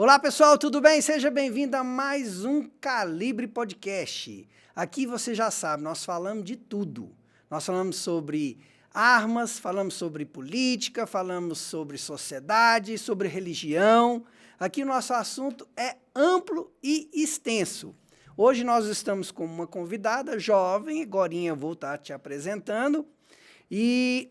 Olá, pessoal, tudo bem? Seja bem-vindo a mais um Calibre Podcast. Aqui você já sabe, nós falamos de tudo. Nós falamos sobre armas, falamos sobre política, falamos sobre sociedade, sobre religião. Aqui o nosso assunto é amplo e extenso. Hoje nós estamos com uma convidada jovem, agorinha eu vou estar te apresentando.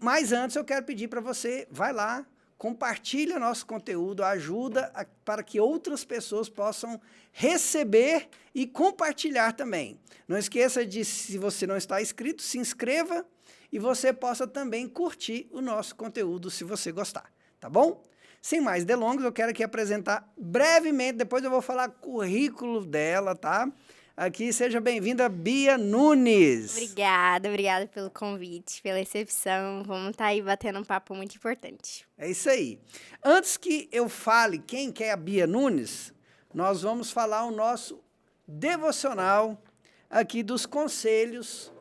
Mas antes eu quero pedir para você, vai lá, compartilha nosso conteúdo, ajuda para que outras pessoas possam receber e compartilhar também. Não esqueça de, se você não está inscrito, se inscreva e você possa também curtir o nosso conteúdo se você gostar, tá bom? Sem mais delongas, eu quero aqui apresentar brevemente, depois eu vou falar currículo dela, tá? Aqui, seja bem-vinda, Bia Nunes. Obrigada pelo convite, pela recepção. Vamos estar aí batendo um papo muito importante. É isso aí. Antes que eu fale quem que é a Bia Nunes, nós vamos falar o nosso devocional aqui dos conselhos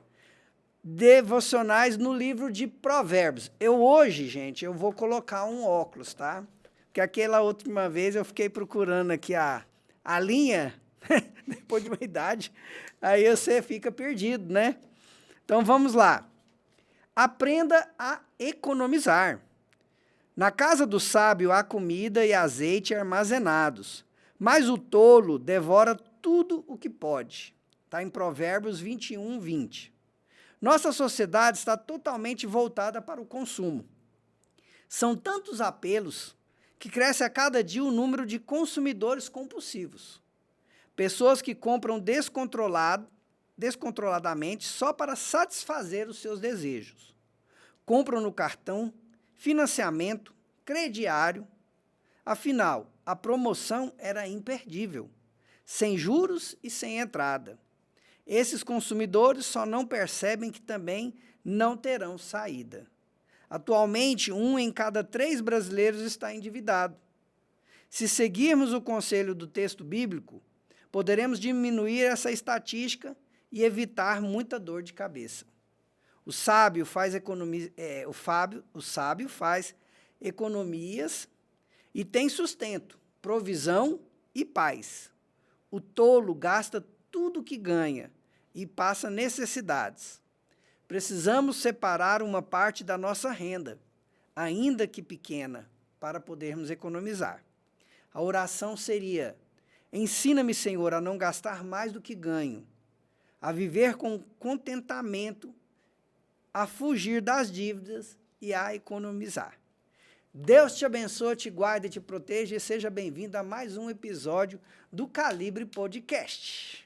devocionais no livro de Provérbios. Hoje, gente, eu vou colocar um óculos, tá? Porque aquela última vez eu fiquei procurando aqui a linha... Depois de uma idade, aí você fica perdido, né? Então, vamos lá. Aprenda a economizar. Na casa do sábio há comida e azeite armazenados, mas o tolo devora tudo o que pode. Está em Provérbios 21, 20. Nossa sociedade está totalmente voltada para o consumo. São tantos apelos que cresce a cada dia o número de consumidores compulsivos. Pessoas que compram descontroladamente só para satisfazer os seus desejos. Compram no cartão, financiamento, crediário. Afinal, a promoção era imperdível, sem juros e sem entrada. Esses consumidores só não percebem que também não terão saída. Atualmente, 1 em cada 3 brasileiros está endividado. Se seguirmos o conselho do texto bíblico, poderemos diminuir essa estatística e evitar muita dor de cabeça. O sábio faz economias e tem sustento, provisão e paz. O tolo gasta tudo que ganha e passa necessidades. Precisamos separar uma parte da nossa renda, ainda que pequena, para podermos economizar. A oração seria: ensina-me, Senhor, a não gastar mais do que ganho, a viver com contentamento, a fugir das dívidas e a economizar. Deus te abençoe, te guarde, te proteja e seja bem-vindo a mais um episódio do Calibre Podcast.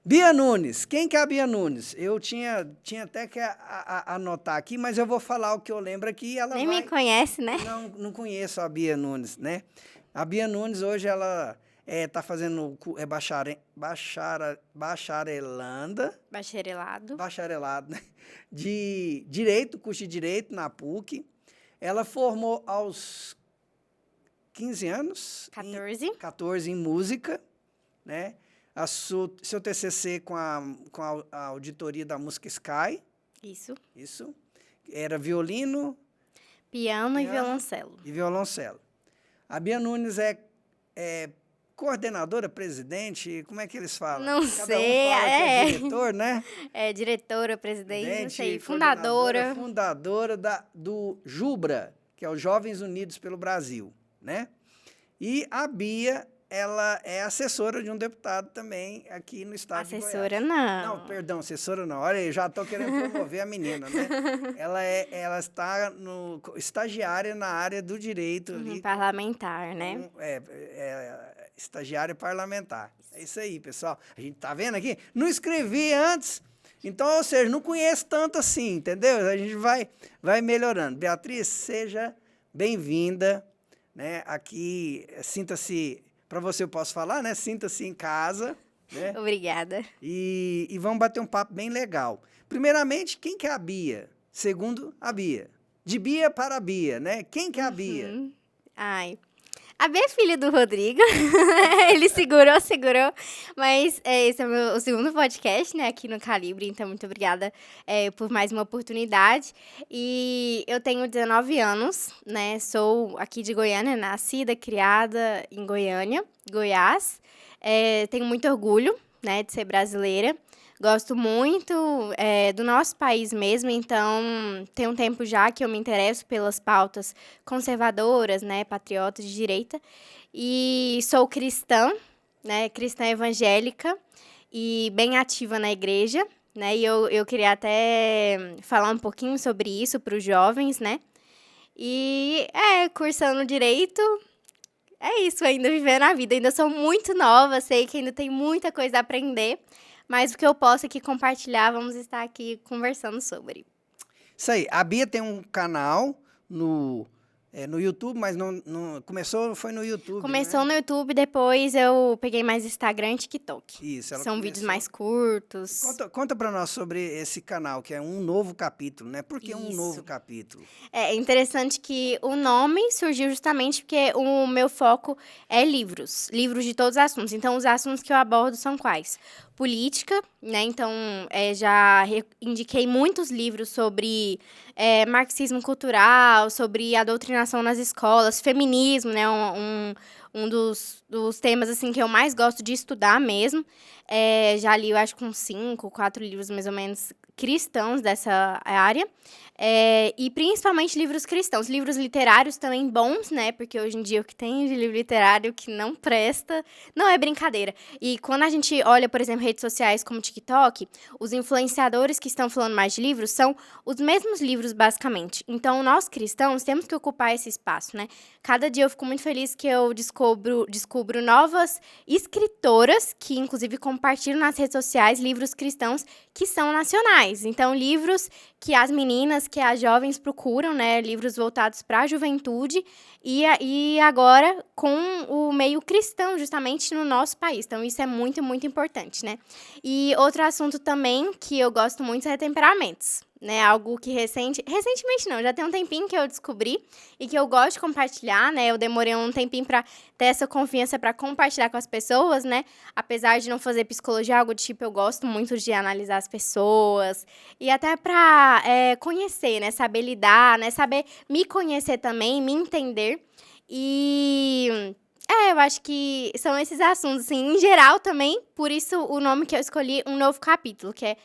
Bia Nunes, quem que é a Bia Nunes? Eu tinha até que anotar aqui, mas eu vou falar o que eu lembro aqui. Nem me conhece, né? Não conheço a Bia Nunes, né? A Bia Nunes hoje ela está fazendo bacharelado, né? De Direito, curso de Direito na PUC. Ela formou aos 15 anos. 14 em música, né? Seu TCC com a auditoria da Música Sky. Isso. Era violino, piano e violoncelo. A Bia Nunes é coordenadora, presidente, como é que eles falam? Não Cada sei, um fala que é diretor, né? É diretora, presidente, não sei, fundadora. Fundadora do JUBRA, que é os Jovens Unidos pelo Brasil, né? E a Bia, ela é assessora de um deputado também aqui no estado de Goiás. Assessora não. Não, perdão, assessora não. Olha aí, já estou querendo promover a menina, né? Ela está estagiária na área do direito. Ali, parlamentar, né? Estagiária parlamentar. É isso aí, pessoal. A gente tá vendo aqui? Não escrevi antes, então, ou seja, não conheço tanto assim, entendeu? A gente vai melhorando. Beatriz, seja bem-vinda, né? Aqui, sinta-se... Para você eu posso falar, né? Sinta-se em casa. Né? Obrigada. E vamos bater um papo bem legal. Primeiramente, quem que é a Bia? Segundo, a Bia. De Bia para a Bia, né? Quem que é a Bia? A A Bia é filha do Rodrigo. Ele segurou. Mas esse é o segundo podcast, né, aqui no Calibre. Então, muito obrigada por mais uma oportunidade. E eu tenho 19 anos, né? Sou aqui de Goiânia, nascida, criada em Goiânia, Goiás. Tenho muito orgulho, né, de ser brasileira. Gosto muito do nosso país mesmo, então tem um tempo já que eu me interesso pelas pautas conservadoras, né, patriotas de direita, e sou cristã, né, cristã evangélica e bem ativa na igreja, né, e eu queria até falar um pouquinho sobre isso para os jovens, né, e cursando direito. É isso, ainda vivendo a vida. Ainda sou muito nova, sei que ainda tem muita coisa a aprender, mas o que eu posso aqui compartilhar, vamos estar aqui conversando sobre. Isso aí. A Bia tem um canal no YouTube, mas foi no YouTube, Começou né? no YouTube, depois eu peguei mais Instagram e TikTok. Isso, ela São começou. vídeos mais curtos. Conta para nós sobre esse canal, que é um novo capítulo, né? Por que um Isso. novo capítulo? É interessante que o nome surgiu justamente porque o meu foco é livros de todos os assuntos. Então, os assuntos que eu abordo são quais? Política, né? Então, já indiquei muitos livros sobre marxismo cultural, sobre a doutrinação nas escolas, feminismo, né? Um dos temas, assim, que eu mais gosto de estudar mesmo. Já li, eu acho, com 5, 4 livros, mais ou menos, cristãos dessa área. E principalmente livros cristãos. Livros literários também bons, né? Porque hoje em dia o que tem de livro literário que não presta não é brincadeira. E quando a gente olha, por exemplo, redes sociais como TikTok, os influenciadores que estão falando mais de livros são os mesmos livros, basicamente. Então, nós cristãos temos que ocupar esse espaço, né? Cada dia eu fico muito feliz que eu descubro novas escritoras que, inclusive, compartilham nas redes sociais livros cristãos que são nacionais. Então, livros que as meninas, que as jovens procuram, né? Livros voltados para a juventude e agora com o meio cristão, justamente no nosso país. Então, isso é muito, muito importante, né? E outro assunto também que eu gosto muito é temperamentos, né? Algo que recentemente não, já tem um tempinho que eu descobri e que eu gosto de compartilhar, né? Eu demorei um tempinho para ter essa confiança para compartilhar com as pessoas, né? Apesar de não fazer psicologia, algo do tipo, eu gosto muito de analisar as pessoas e até para conhecer, né? Saber lidar, né? Saber me conhecer também, me entender. E eu acho que são esses assuntos, assim, em geral também, por isso o nome que eu escolhi, um novo capítulo, que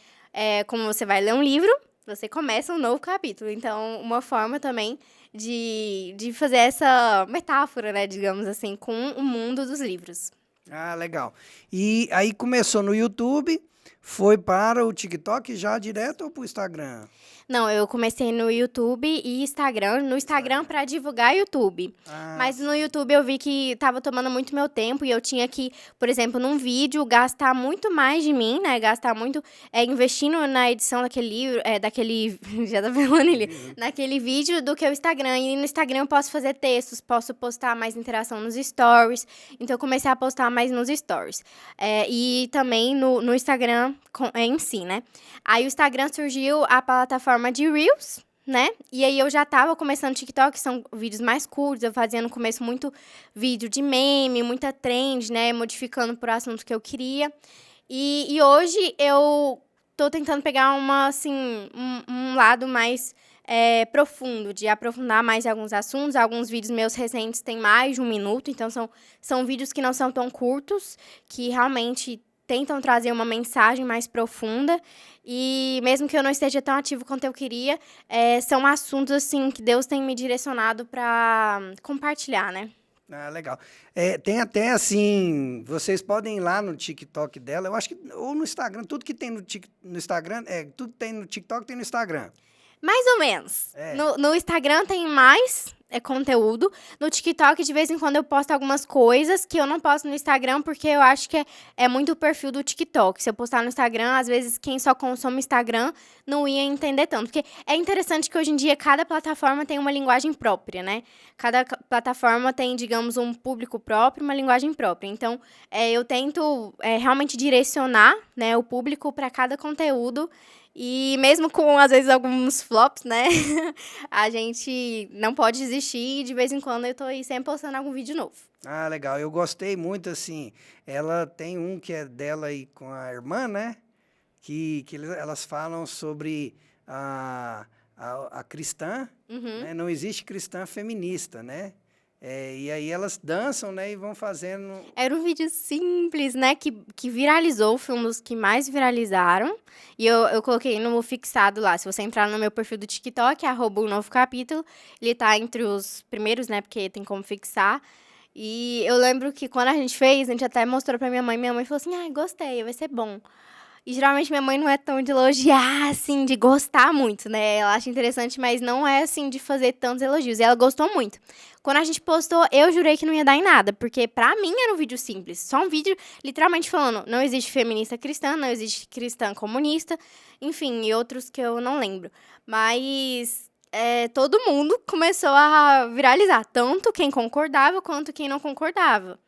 como você vai ler um livro, você começa um novo capítulo. Então, uma forma também de fazer essa metáfora, né, digamos assim, com o mundo dos livros. Ah, legal. E aí começou no YouTube, foi para o TikTok já direto ou para o Instagram? Não, eu comecei no YouTube e Instagram. No Instagram para divulgar YouTube. Mas no YouTube eu vi que estava tomando muito meu tempo e eu tinha que, por exemplo, num vídeo, gastar muito mais de mim, né? Gastar muito, investindo na edição daquele livro, já tá falando ali, naquele vídeo do que o Instagram. E no Instagram eu posso fazer textos, posso postar mais interação nos stories. Então eu comecei a postar mais nos stories. E também no Instagram em si, né? Aí o Instagram surgiu a plataforma de Reels, né? E aí eu já tava começando TikTok, que são vídeos mais curtos, eu fazia no começo muito vídeo de meme, muita trend, né? Modificando por assunto que eu queria. E hoje eu tô tentando pegar um lado mais profundo, de aprofundar mais em alguns assuntos. Alguns vídeos meus recentes têm mais de 1 minuto, então são vídeos que não são tão curtos, que realmente tentam trazer uma mensagem mais profunda e mesmo que eu não esteja tão ativo quanto eu queria, são assuntos assim que Deus tem me direcionado para compartilhar, né? Ah, legal. Tem até assim, vocês podem ir lá no TikTok dela, eu acho que, ou no Instagram, tudo que tem no Instagram, tudo tem no TikTok, tem no Instagram. Mais ou menos. No Instagram tem mais conteúdo. No TikTok, de vez em quando, eu posto algumas coisas que eu não posto no Instagram, porque eu acho que é muito o perfil do TikTok. Se eu postar no Instagram, às vezes, quem só consome Instagram não ia entender tanto. Porque é interessante que, hoje em dia, cada plataforma tem uma linguagem própria, né? Cada plataforma tem, digamos, um público próprio, uma linguagem própria. Então, eu tento realmente direcionar, né, o público para cada conteúdo. E mesmo com, às vezes, alguns flops, né? A gente não pode desistir e de vez em quando eu tô aí sempre postando algum vídeo novo. Ah, legal. Eu gostei muito, assim. Ela tem um que é dela aí com a irmã, né? Elas falam sobre a cristã, né? Não existe cristã feminista, né? E aí elas dançam, né? E vão fazendo... Era um vídeo simples, né? Que viralizou, foi um dos que mais viralizaram. E eu coloquei no fixado lá. Se você entrar no meu perfil do TikTok, @um novo capítulo, ele tá entre os primeiros, né? Porque tem como fixar. E eu lembro que quando a gente fez, a gente até mostrou pra minha mãe falou assim, ai, gostei, vai ser bom. E geralmente minha mãe não é tão de elogiar, assim, de gostar muito, né? Ela acha interessante, mas não é, assim, de fazer tantos elogios. E ela gostou muito. Quando a gente postou, eu jurei que não ia dar em nada, porque pra mim era um vídeo simples. Só um vídeo literalmente falando, não existe feminista cristã, não existe cristã comunista, enfim, e outros que eu não lembro. Mas todo mundo começou a viralizar, tanto quem concordava quanto quem não concordava.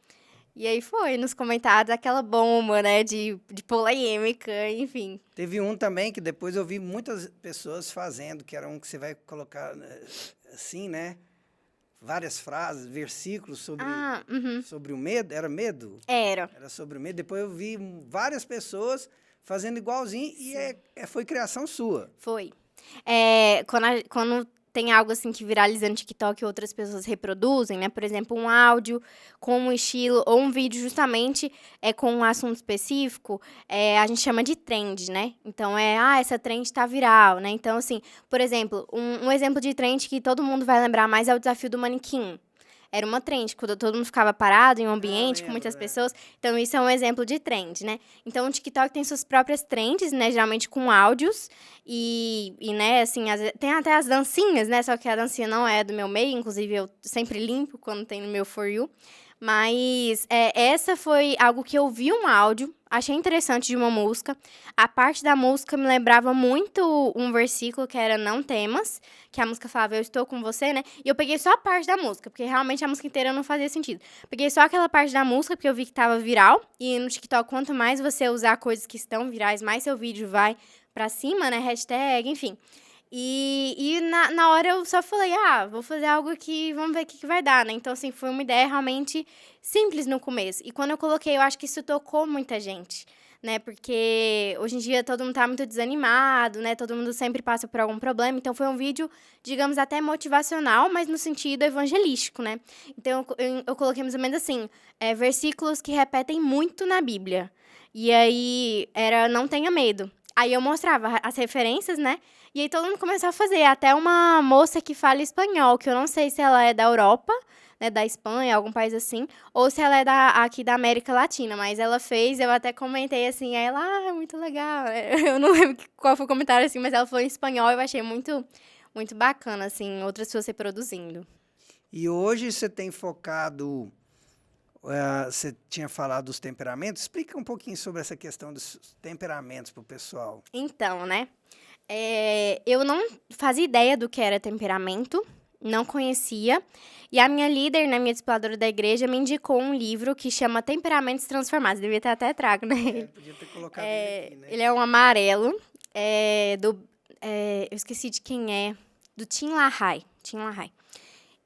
E aí foi, nos comentários, aquela bomba, né, de polêmica, enfim. Teve um também que depois eu vi muitas pessoas fazendo, que era um que você vai colocar assim, né? Várias frases, versículos sobre o medo. Era medo? Era. Era sobre o medo. Depois eu vi várias pessoas fazendo igualzinho e foi criação sua. Foi. Quando tem algo assim que viraliza no TikTok e outras pessoas reproduzem, né? Por exemplo, um áudio com um estilo ou um vídeo justamente com um assunto específico, a gente chama de trend, né? Então, essa trend tá viral, né? Então, assim, por exemplo, um exemplo de trend que todo mundo vai lembrar mais é o desafio do manequim. Era uma trend, quando todo mundo ficava parado em um ambiente com muitas pessoas. Então, isso é um exemplo de trend, né? Então, o TikTok tem suas próprias trends, né? Geralmente com áudios. E né, assim, tem até as dancinhas, né? Só que a dancinha não é do meu meio. Inclusive, eu sempre limpo quando tem no meu For You. Mas essa foi algo que eu vi um áudio, achei interessante de uma música. A parte da música me lembrava muito um versículo que era Não Temas, que a música falava Eu estou com você, né? E eu peguei só a parte da música, porque realmente a música inteira não fazia sentido. Peguei só aquela parte da música, porque eu vi que tava viral. E no TikTok, quanto mais você usar coisas que estão virais, mais seu vídeo vai pra cima, né? Hashtag, enfim. E na hora eu só falei, vou fazer algo aqui, vamos ver o que vai dar, né? Então, assim, foi uma ideia realmente simples no começo. E quando eu coloquei, eu acho que isso tocou muita gente, né? Porque hoje em dia todo mundo tá muito desanimado, né? Todo mundo sempre passa por algum problema. Então, foi um vídeo, digamos, até motivacional, mas no sentido evangelístico, né? Então, eu coloquei mais ou menos assim, versículos que repetem muito na Bíblia. E aí, era não tenha medo. Aí eu mostrava as referências, né? E aí todo mundo começou a fazer. Até uma moça que fala espanhol, que eu não sei se ela é da Europa, né, da Espanha, algum país assim, ou se ela é aqui da América Latina, mas ela fez, eu até comentei assim, aí ela, é muito legal. Eu não lembro qual foi o comentário assim, mas ela falou em espanhol, eu achei muito, muito bacana, assim, outras pessoas reproduzindo. E hoje você tem focado... você tinha falado dos temperamentos. Explica um pouquinho sobre essa questão dos temperamentos para o pessoal. Então, né? Eu não fazia ideia do que era temperamento, não conhecia. E a minha líder, né, minha discipuladora da igreja, me indicou um livro que chama Temperamentos Transformados. Devia ter até trago, né? Podia ter colocado ele aqui, né? Ele é um amarelo, eu esqueci de quem é, do Tim LaHaye.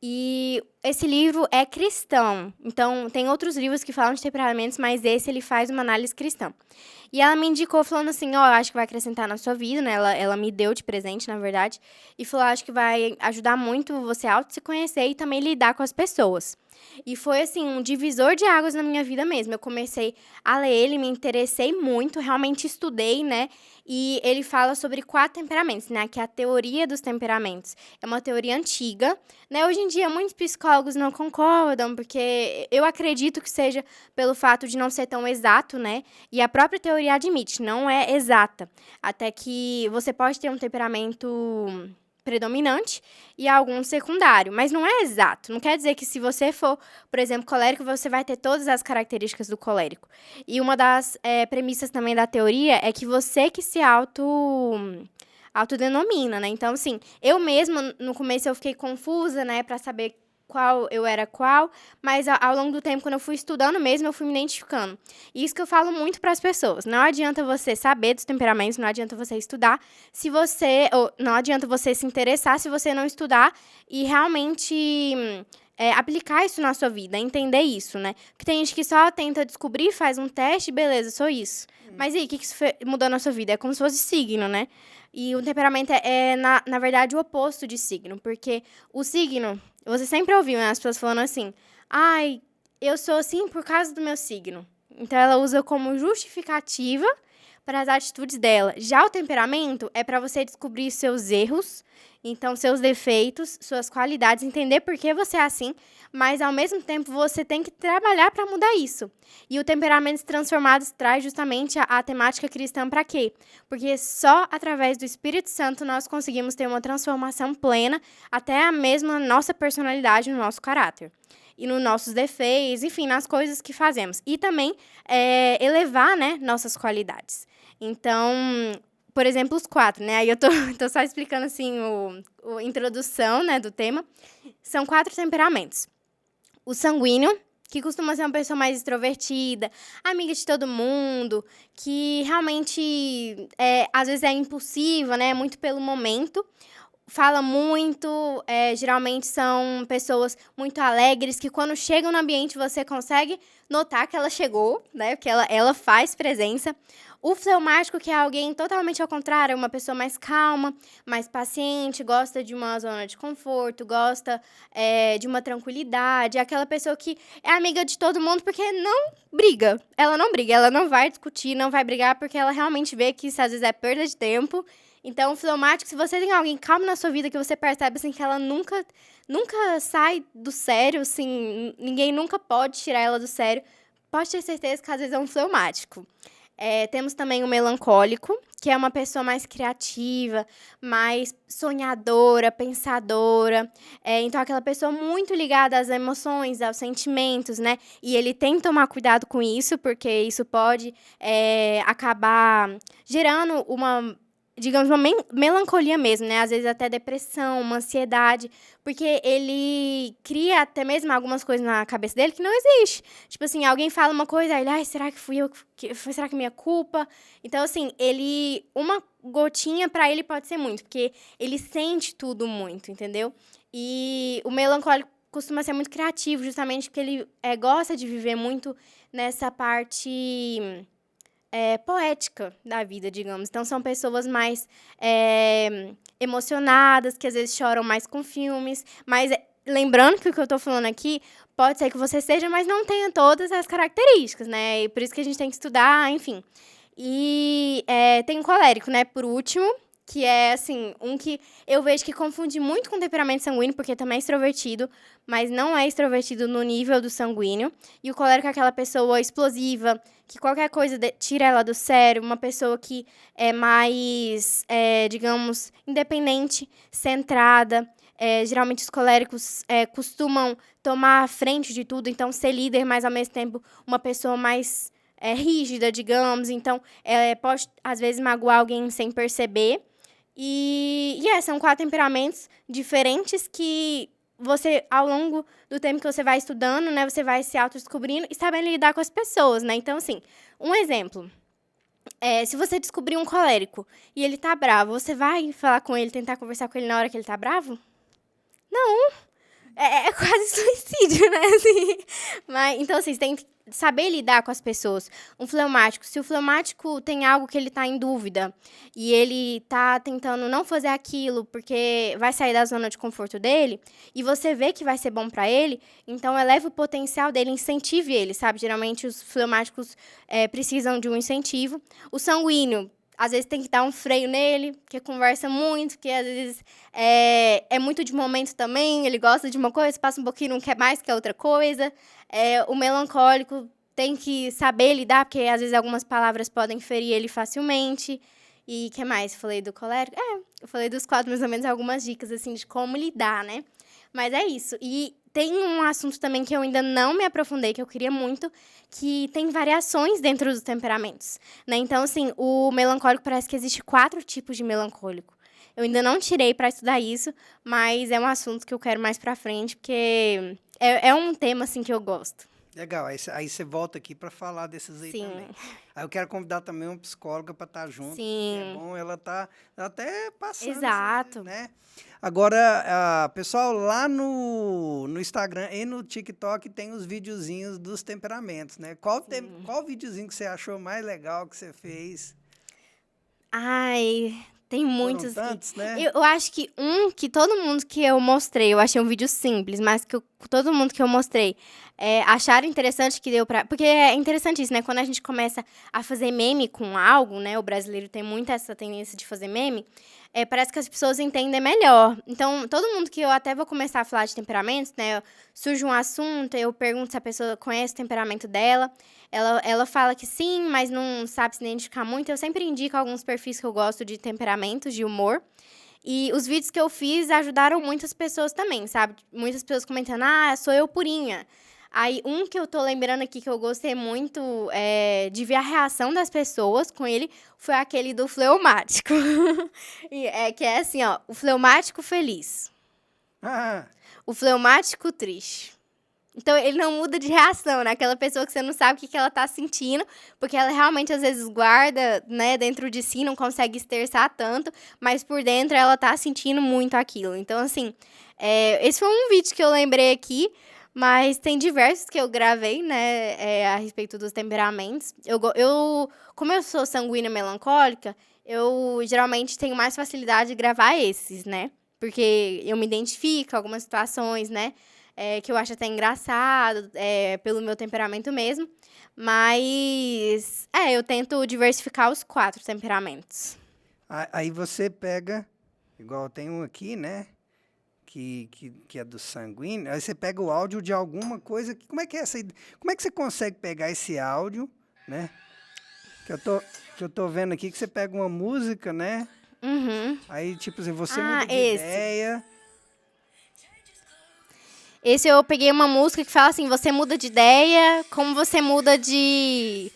E esse livro é cristão. Então, tem outros livros que falam de temperamentos, mas esse ele faz uma análise cristã. E ela me indicou falando assim, eu acho que vai acrescentar na sua vida, né? Ela me deu de presente, na verdade. E falou, acho que vai ajudar muito você a se conhecer e também lidar com as pessoas. E foi, assim, um divisor de águas na minha vida mesmo. Eu comecei a ler ele, me interessei muito, realmente estudei, né? E ele fala sobre 4 temperamentos, né? Que é a teoria dos temperamentos. É uma teoria antiga, né? Hoje em dia, muitos psicólogos não concordam, porque eu acredito que seja pelo fato de não ser tão exato, né? E a própria teoria admite, não é exata. Até que você pode ter um temperamento predominante e algum secundário, mas não é exato. Não quer dizer que se você for, por exemplo, colérico, você vai ter todas as características do colérico. E uma das premissas também da teoria é que você que se autodenomina, né? Então, assim, eu mesma, no começo eu fiquei confusa, né, para saber qual eu era qual, mas ao longo do tempo, quando eu fui estudando mesmo, eu fui me identificando. E isso que eu falo muito para as pessoas. Não adianta você saber dos temperamentos, não adianta você estudar, ou não adianta você se interessar se você não estudar e realmente aplicar isso na sua vida, entender isso, né? Porque tem gente que só tenta descobrir, faz um teste, beleza, sou isso. Mas e aí, o que isso mudou na sua vida? É como se fosse signo, né? E o temperamento na verdade, o oposto de signo, porque o signo, você sempre ouviu, né, as pessoas falando assim, ai, eu sou assim por causa do meu signo. Então, ela usa como justificativa para as atitudes dela. Já o temperamento é para você descobrir seus erros, então, seus defeitos, suas qualidades, entender por que você é assim, mas, ao mesmo tempo, você tem que trabalhar para mudar isso. E o Temperamentos Transformados traz justamente a temática cristã para quê? Porque só através do Espírito Santo nós conseguimos ter uma transformação plena, até a mesma nossa personalidade, no nosso caráter. E nos nossos defeitos, enfim, nas coisas que fazemos. E também elevar, né, nossas qualidades. Então, por exemplo, os 4, né? Aí eu tô só explicando, assim, a introdução, né, do tema. São 4 temperamentos. O sanguíneo, que costuma ser uma pessoa mais extrovertida, amiga de todo mundo, que realmente, às vezes é impulsiva, né? Muito pelo momento. Fala muito, geralmente são pessoas muito alegres, que quando chegam no ambiente você consegue notar que ela chegou, né? Porque ela faz presença. O fleumático, que é alguém totalmente ao contrário, uma pessoa mais calma, mais paciente, gosta de uma zona de conforto, gosta de uma tranquilidade, é aquela pessoa que é amiga de todo mundo porque não briga. Ela não vai discutir, não vai brigar, porque ela realmente vê que isso às vezes é perda de tempo. Então, o fleumático, se você tem alguém calmo na sua vida, que você percebe, assim, que ela nunca sai do sério, assim, ninguém nunca pode tirar ela do sério, pode ter certeza que às vezes é um fleumático. Temos também o melancólico, que é uma pessoa mais criativa, mais sonhadora, pensadora. Então, aquela pessoa muito ligada às emoções, aos sentimentos, né? E ele tem que tomar cuidado com isso, porque isso pode acabar gerando uma, digamos, uma melancolia mesmo, né? Às vezes até depressão, uma ansiedade, porque ele cria até mesmo algumas coisas na cabeça dele que não existe. Tipo assim, alguém fala uma coisa, aí ele, ai, será que fui eu? Será que é minha culpa? Então, assim, uma gotinha pra ele pode ser muito, porque ele sente tudo muito, entendeu? E o melancólico costuma ser muito criativo, justamente porque ele gosta de viver muito nessa parte poética da vida, digamos. Então, são pessoas mais emocionadas, que às vezes choram mais com filmes. Mas, lembrando que o que eu estou falando aqui, pode ser que você seja, mas não tenha todas as características, né? E por isso que a gente tem que estudar, enfim. E tem o colérico, né, por último, que é, assim, um que eu vejo que confunde muito com o temperamento sanguíneo, porque também é extrovertido, mas não é extrovertido no nível do sanguíneo. E o colérico é aquela pessoa explosiva, que qualquer coisa tira ela do sério, uma pessoa que é mais, digamos, independente, centrada. Geralmente os coléricos costumam tomar a frente de tudo, então ser líder, mas ao mesmo tempo uma pessoa mais rígida, digamos. Então, pode, às vezes, magoar alguém sem perceber. E são 4 temperamentos diferentes que você, ao longo do tempo que você vai estudando, né, você vai se autodescobrindo e sabendo lidar com as pessoas, né? Então, assim, um exemplo. Se você descobrir um colérico e ele tá bravo, você vai falar com ele, tentar conversar com ele na hora que ele tá bravo? Não. É quase suicídio, né? Assim. Mas, então, assim, você tem que saber lidar com as pessoas. Um fleumático, se o fleumático tem algo que ele tá em dúvida e ele tá tentando não fazer aquilo porque vai sair da zona de conforto dele, e você vê que vai ser bom pra ele, então eleva o potencial dele, incentive ele, sabe? Geralmente os fleumáticos precisam de um incentivo. O sanguíneo, às vezes tem que dar um freio nele, porque conversa muito, porque às vezes é muito de momento também, ele gosta de uma coisa, passa um pouquinho, não quer mais, quer outra coisa. O melancólico tem que saber lidar, porque às vezes algumas palavras podem ferir ele facilmente. E o que mais? Falei do colérico? Eu falei dos 4, mais ou menos, algumas dicas, assim, de como lidar, né? Mas é isso. E tem um assunto também que eu ainda não me aprofundei, que eu queria muito, que tem variações dentro dos temperamentos, né? Então, assim, o melancólico, parece que existe 4 tipos de melancólico. Eu ainda não tirei para estudar isso, mas é um assunto que eu quero mais para frente, porque é um tema, assim, que eu gosto. Legal, aí você volta aqui para falar desses aí Sim, também. Aí eu quero convidar também uma psicóloga para estar junto, porque é sim, bom ela tá até passando, exato. né? Agora, pessoal, lá no Instagram e no TikTok tem os videozinhos dos temperamentos, né? Qual videozinho que você achou mais legal que você fez? Ai, tem Foram muitos que... tantos, né? Eu acho que um que todo mundo que eu mostrei, eu achei um vídeo simples, mas que todo mundo que eu mostrei acharam interessante que deu pra... Porque é interessante isso, né? Quando a gente começa a fazer meme com algo, né? O brasileiro tem muito essa tendência de fazer meme. Parece que as pessoas entendem melhor. Então, todo mundo que eu até vou começar a falar de temperamentos, né? Surge um assunto, eu pergunto se a pessoa conhece o temperamento dela. Ela fala que sim, mas não sabe se identificar muito. Eu sempre indico alguns perfis que eu gosto de temperamentos, de humor. E os vídeos que eu fiz ajudaram muitas pessoas também, sabe? Muitas pessoas comentando, sou eu purinha. Aí, um que eu tô lembrando aqui que eu gostei muito de ver a reação das pessoas com ele foi aquele do fleumático. Que é assim, ó, o fleumático feliz, Ah, o fleumático triste. Então, ele não muda de reação, né? Aquela pessoa que você não sabe o que ela tá sentindo, porque ela realmente, às vezes, guarda, né, dentro de si, não consegue externar tanto, mas por dentro ela tá sentindo muito aquilo. Então, assim, esse foi um vídeo que eu lembrei aqui, mas tem diversos que eu gravei, né, a respeito dos temperamentos. Como eu sou sanguínea melancólica, eu geralmente tenho mais facilidade de gravar esses, né? Porque eu me identifico com algumas situações, né? Que eu acho até engraçado, pelo meu temperamento mesmo. Mas, eu tento diversificar os 4 temperamentos. aí você pega, igual tem um aqui, né? Que é do sanguíneo. Aí você pega o áudio de alguma coisa. Como é que é como é que você consegue pegar esse áudio, né? Que eu tô vendo aqui que você pega uma música, né? Uhum. Aí, tipo assim, você muda de Esse. ideia. Esse eu peguei uma música que fala assim, você muda de ideia, como você muda de...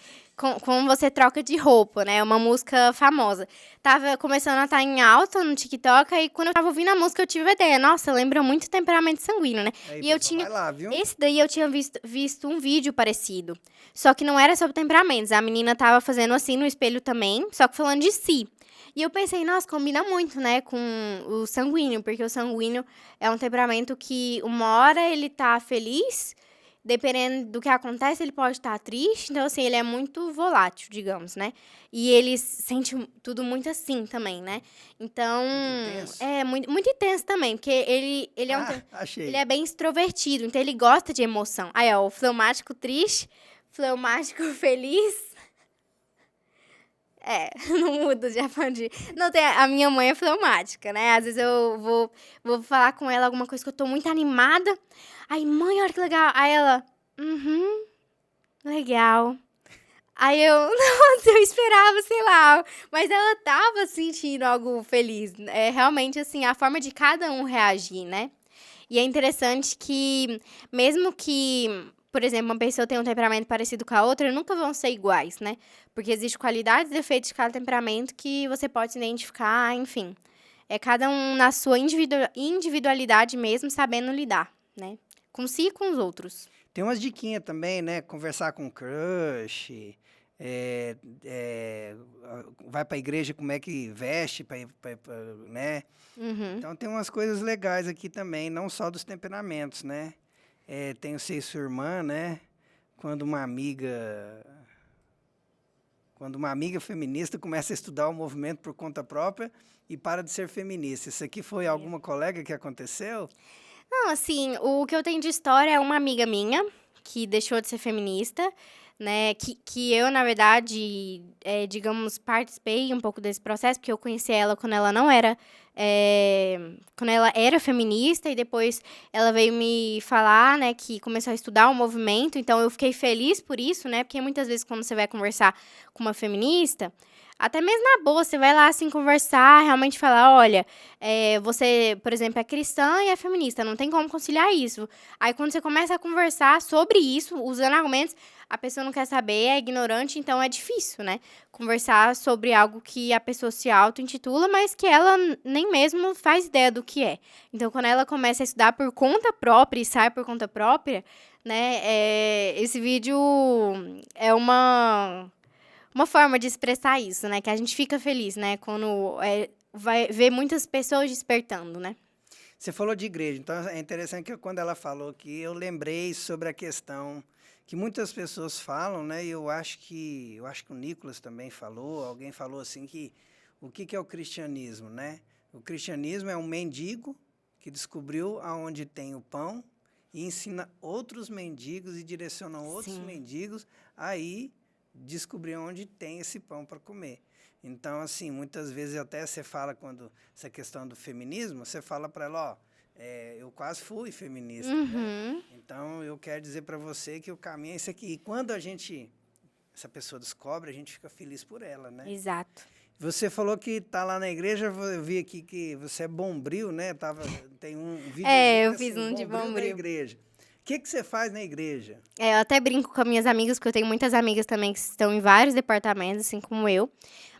Como você troca de roupa, né? É uma música famosa. Tava começando a estar em alta no TikTok, aí quando eu tava ouvindo a música eu tive a ideia. Nossa, lembra muito temperamento sanguíneo, né? Aí, E eu pessoal, tinha... vai lá, viu? Esse daí eu tinha visto um vídeo parecido. Só que não era sobre temperamentos. A menina tava fazendo assim no espelho também, só que falando de si. E eu pensei, nossa, combina muito, né, com o sanguíneo, porque o sanguíneo é um temperamento que uma hora ele tá feliz, dependendo do que acontece, ele pode estar triste. Então, assim, ele é muito volátil, digamos, né? E ele sente tudo muito assim também, né? Então, Muito intenso. é muito, muito intenso também, porque ele é Achei. ele é bem extrovertido, então ele gosta de emoção. Aí, ó, o fleumático triste, fleumático feliz. Não mudo de... Não, a minha mãe é fleumática, né? Às vezes eu vou falar com ela alguma coisa que eu tô muito animada. Aí, mãe, olha que legal. Aí ela, legal. Aí eu, nossa, eu esperava, sei lá. Mas ela tava sentindo algo feliz. É realmente, assim, a forma de cada um reagir, né? E é interessante que, mesmo que, por exemplo, uma pessoa tenha um temperamento parecido com a outra, nunca vão ser iguais, né? Porque existem qualidades e defeitos de cada temperamento que você pode se identificar, enfim. É cada um na sua individualidade mesmo, sabendo lidar, né? Com si e com os outros. Tem umas diquinhas também, né? Conversar com crush. Vai pra igreja, como é que veste, né? Uhum. Então tem umas coisas legais aqui também, não só dos temperamentos, né? Tem o Sei Sua Irmã, né? Quando uma amiga feminista começa a estudar o movimento por conta própria e para de ser feminista. Isso aqui foi alguma colega que aconteceu? Não, assim, o que eu tenho de história é uma amiga minha que deixou de ser feminista, né? Que eu, na verdade, digamos, participei um pouco desse processo, porque eu conheci ela quando ela não era. Quando ela era feminista, e depois ela veio me falar, né, que começou a estudar o movimento. Então eu fiquei feliz por isso, né? Porque muitas vezes, quando você vai conversar com uma feminista, Até mesmo na boa, você vai lá, assim, conversar, realmente falar, olha, você, por exemplo, é cristã e é feminista, não tem como conciliar isso. Aí, quando você começa a conversar sobre isso, usando argumentos, a pessoa não quer saber, é ignorante, então é difícil, né? Conversar sobre algo que a pessoa se auto-intitula, mas que ela nem mesmo faz ideia do que é. Então, quando ela começa a estudar por conta própria e sai por conta própria, né, esse vídeo é uma forma de expressar isso, né? Que a gente fica feliz, né? Quando vai ver muitas pessoas despertando, né? Você falou de igreja, então é interessante que quando ela falou que eu lembrei sobre a questão que muitas pessoas falam, né? E eu acho que o Nicolas também falou, alguém falou assim que o que é o cristianismo, né? O cristianismo é um mendigo que descobriu aonde tem o pão e ensina outros mendigos e direciona outros Sim. mendigos aí descobrir onde tem esse pão para comer. Então, assim, muitas vezes até você fala, quando essa questão do feminismo, você fala para ela, eu quase fui feminista, né? Então, eu quero dizer para você que o caminho é esse aqui. E quando essa pessoa descobre, a gente fica feliz por ela, né? Exato. Você falou que está lá na igreja, eu vi aqui que você é bombril, né? Tem um vídeo eu fiz um de da bombril. igreja. O que você faz na igreja? Eu até brinco com as minhas amigas, porque eu tenho muitas amigas também que estão em vários departamentos, assim como eu.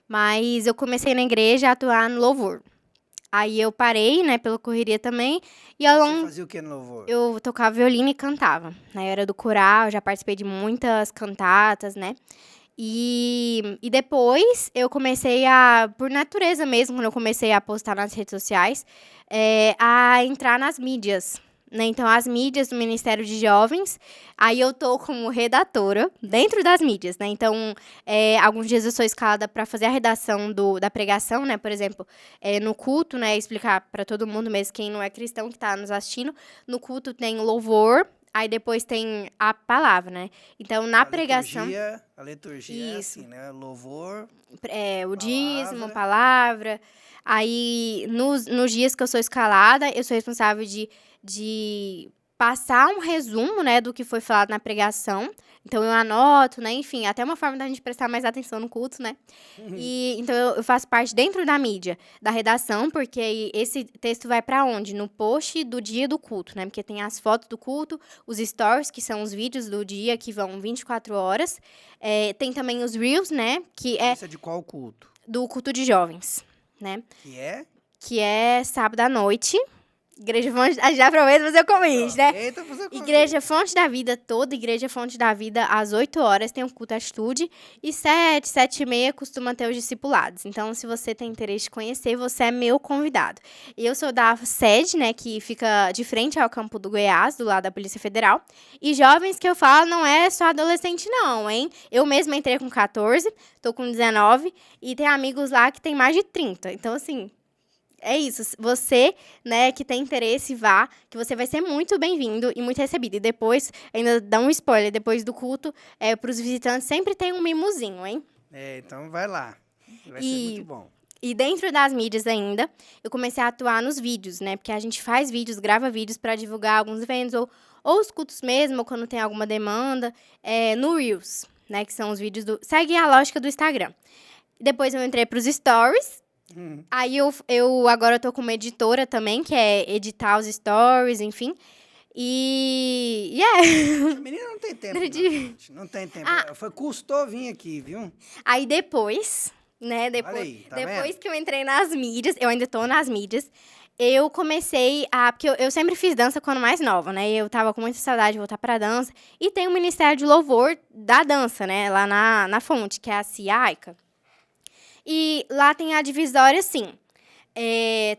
Mas eu comecei na igreja a atuar no louvor. Aí eu parei, né, pela correria também. E Você fazia o que no louvor? eu tocava violino e cantava. Na era do coral, já participei de muitas cantatas, né? E depois eu comecei por natureza mesmo, quando eu comecei a postar nas redes sociais, a entrar nas mídias, né? Então, as mídias do Ministério de Jovens, aí eu tô como redatora dentro das mídias, né? Então, alguns dias eu sou escalada para fazer a redação da pregação, né? Por exemplo, no culto, né? Explicar para todo mundo, mesmo quem não é cristão que tá nos assistindo, no culto tem louvor. Aí depois tem a palavra, né? Então, na pregação... A liturgia é assim, né? Louvor, o dízimo, palavra. Aí, nos dias que eu sou escalada, eu sou responsável de passar um resumo, né, do que foi falado na pregação. Então, eu anoto, né, enfim, até uma forma da gente prestar mais atenção no culto, né? E então, eu faço parte dentro da mídia, da redação, porque esse texto vai para onde? No post do dia do culto, né? Porque tem as fotos do culto, os stories, que são os vídeos do dia, que vão 24 horas. Tem também os reels, né? Isso é de qual culto? Do culto de jovens, né? Que é? Que é sábado à noite. Igreja Fonte... Já aproveito fazer o convite, né? Eita, fazer convite. Igreja Fonte da Vida, toda Igreja Fonte da Vida, às 8 horas, tem um culto atitude. E 7h30, costuma ter os discipulados. Então, se você tem interesse de conhecer, você é meu convidado. Eu sou da sede, né, que fica de frente ao campo do Goiás, do lado da Polícia Federal. E jovens que eu falo não é só adolescente, não, hein? Eu mesma entrei com 14, tô com 19, e tem amigos lá que tem mais de 30. Então, assim... É isso, você, né, que tem interesse, vá, que você vai ser muito bem-vindo e muito recebido. E depois, ainda dá um spoiler, depois do culto, para os visitantes sempre tem um mimozinho, hein? Então vai lá, vai ser muito bom. E dentro das mídias ainda, eu comecei a atuar nos vídeos, né, porque a gente faz vídeos, grava vídeos para divulgar alguns eventos, ou os cultos mesmo, ou quando tem alguma demanda, no Reels, né, que são os vídeos Segue a lógica do Instagram. Depois eu entrei para os Stories. Aí eu agora tô com uma editora também, que é editar os stories, enfim. A menina não tem tempo, não tem tempo. Custou vir aqui, viu? Aí depois, né, depois que eu entrei nas mídias, eu ainda tô nas mídias, eu comecei porque eu sempre fiz dança quando mais nova, né? Eu tava com muita saudade de voltar pra dança. E tem o Ministério de Louvor da Dança, né, lá na Fonte, que é a CIAICA. E lá tem a divisória, assim,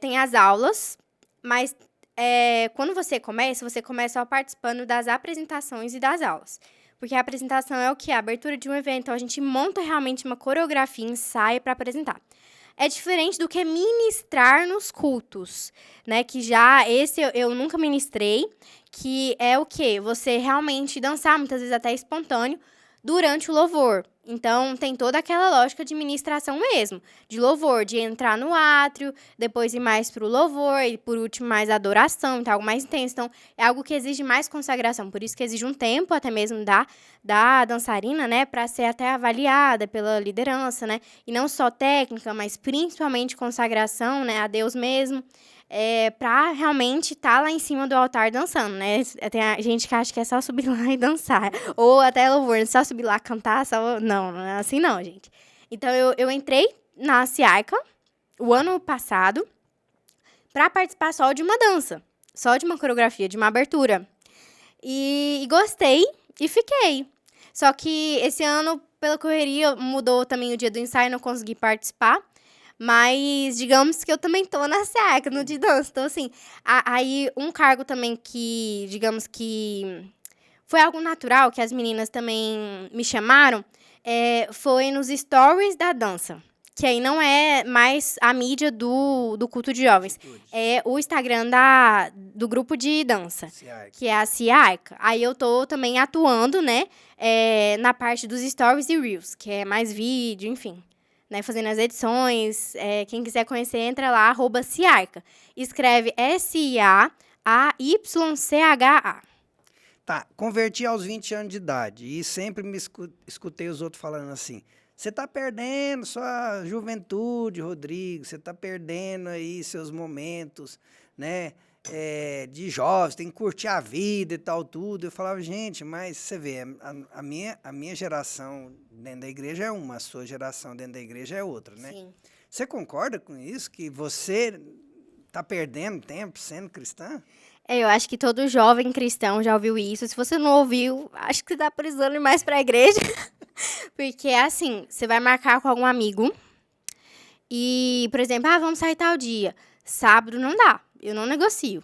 tem as aulas, mas quando você começa só participando das apresentações e das aulas. Porque a apresentação é o quê? A abertura de um evento, então a gente monta realmente uma coreografia, ensaia para apresentar. É diferente do que ministrar nos cultos, né? Que já esse eu nunca ministrei, que é o quê? Você realmente dançar, muitas vezes até espontâneo, durante o louvor. Então, tem toda aquela lógica de ministração mesmo, de louvor, de entrar no átrio, depois ir mais para o louvor, e por último mais adoração, então algo mais intenso. Então, é algo que exige mais consagração, por isso que exige um tempo até mesmo da dançarina, né, para ser até avaliada pela liderança, né, e não só técnica, mas principalmente consagração, né, a Deus mesmo. Pra realmente estar lá em cima do altar dançando, né? Tem a gente que acha que é só subir lá e dançar. Ou até louvor, só subir lá, cantar, só... Não, não é assim não, gente. Então, eu entrei na Ciaica o ano passado pra participar só de uma dança. Só de uma coreografia, de uma abertura. E gostei e fiquei. Só que esse ano, pela correria, mudou também o dia do ensaio, não consegui participar. Mas, digamos que eu também tô na SEAC, no de dança. Então, assim, aí um cargo também que, digamos que foi algo natural, que as meninas também me chamaram, foi nos stories da dança. Que aí não é mais a mídia do culto de jovens. É o Instagram do grupo de dança, que é a Ciaica. Aí eu tô também atuando, né, na parte dos stories e reels, que é mais vídeo, enfim. Né, fazendo as edições. Quem quiser conhecer, entra lá, @Ciaica. Escreve SIAAYCHA. Tá, converti aos 20 anos de idade e sempre me escutei os outros falando assim, você tá perdendo sua juventude, Rodrigo, você tá perdendo aí seus momentos, né, de jovem, tem que curtir a vida e tal, tudo. Eu falava, gente, mas você vê, a minha geração dentro da igreja é uma, a sua geração dentro da igreja é outra, né? Sim. Você concorda com isso, que você tá perdendo tempo sendo cristã? Eu acho que todo jovem cristão já ouviu isso. Se você não ouviu, acho que você tá precisando ir mais pra igreja. Porque é assim, você vai marcar com algum amigo e, por exemplo, vamos sair tal dia. Sábado não dá, eu não negocio.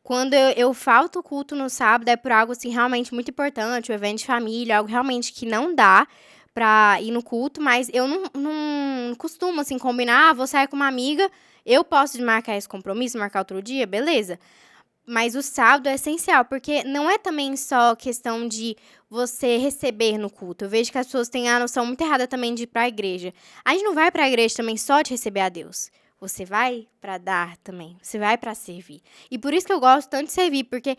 Quando eu falto o culto no sábado, é por algo assim realmente muito importante, um evento de família, algo realmente que não dá pra ir no culto, mas eu não costumo assim combinar, vou sair com uma amiga, eu posso marcar esse compromisso, marcar outro dia, beleza. Mas o sábado é essencial, porque não é também só questão de você receber no culto. Eu vejo que as pessoas têm a noção muito errada também de ir para a igreja. A gente não vai para a igreja também só de receber a Deus. Você vai para dar também. Você vai para servir. E por isso que eu gosto tanto de servir, porque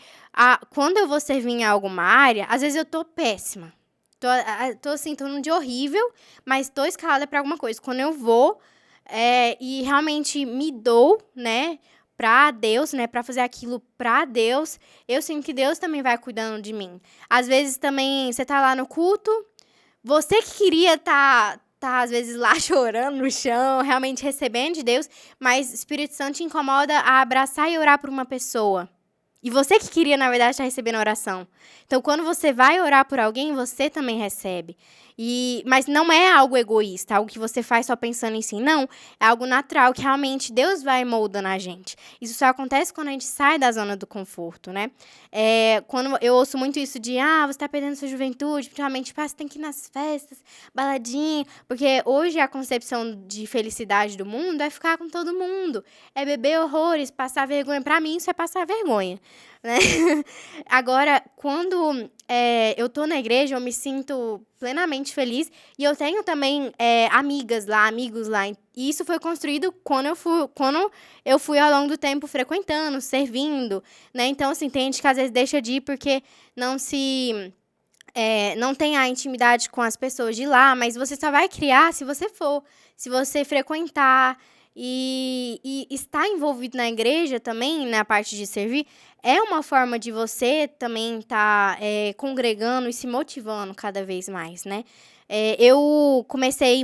quando eu vou servir em alguma área, às vezes eu tô péssima. Tô assim, tô num dia horrível, mas tô escalada para alguma coisa. Quando eu vou e realmente me dou, né, pra Deus, né, pra fazer aquilo pra Deus, eu sinto que Deus também vai cuidando de mim. Às vezes também, você tá lá no culto, você que queria tá às vezes lá chorando no chão, realmente recebendo de Deus, mas o Espírito Santo te incomoda a abraçar e orar por uma pessoa. E você que queria, na verdade, estar recebendo a oração. Então, quando você vai orar por alguém, você também recebe. Mas não é algo egoísta, algo que você faz só pensando em si. Não, é algo natural, que realmente Deus vai moldando a gente. Isso só acontece quando a gente sai da zona do conforto, né? Quando eu ouço muito isso de, você tá perdendo sua juventude, principalmente, você tem que ir nas festas, baladinha. Porque hoje a concepção de felicidade do mundo é ficar com todo mundo. É beber horrores, passar vergonha. Pra mim, isso é passar vergonha. Né? Agora, quando eu tô na igreja, eu me sinto plenamente feliz. E eu tenho também amigas lá, amigos lá. E isso foi construído quando eu fui ao longo do tempo frequentando, servindo, né? Então, assim, tem gente que às vezes deixa de ir porque não tem a intimidade com as pessoas de lá, mas você só vai criar se você for, se você frequentar. E estar envolvido na igreja também, na parte de servir, é uma forma de você também estar congregando e se motivando cada vez mais, né? Eu comecei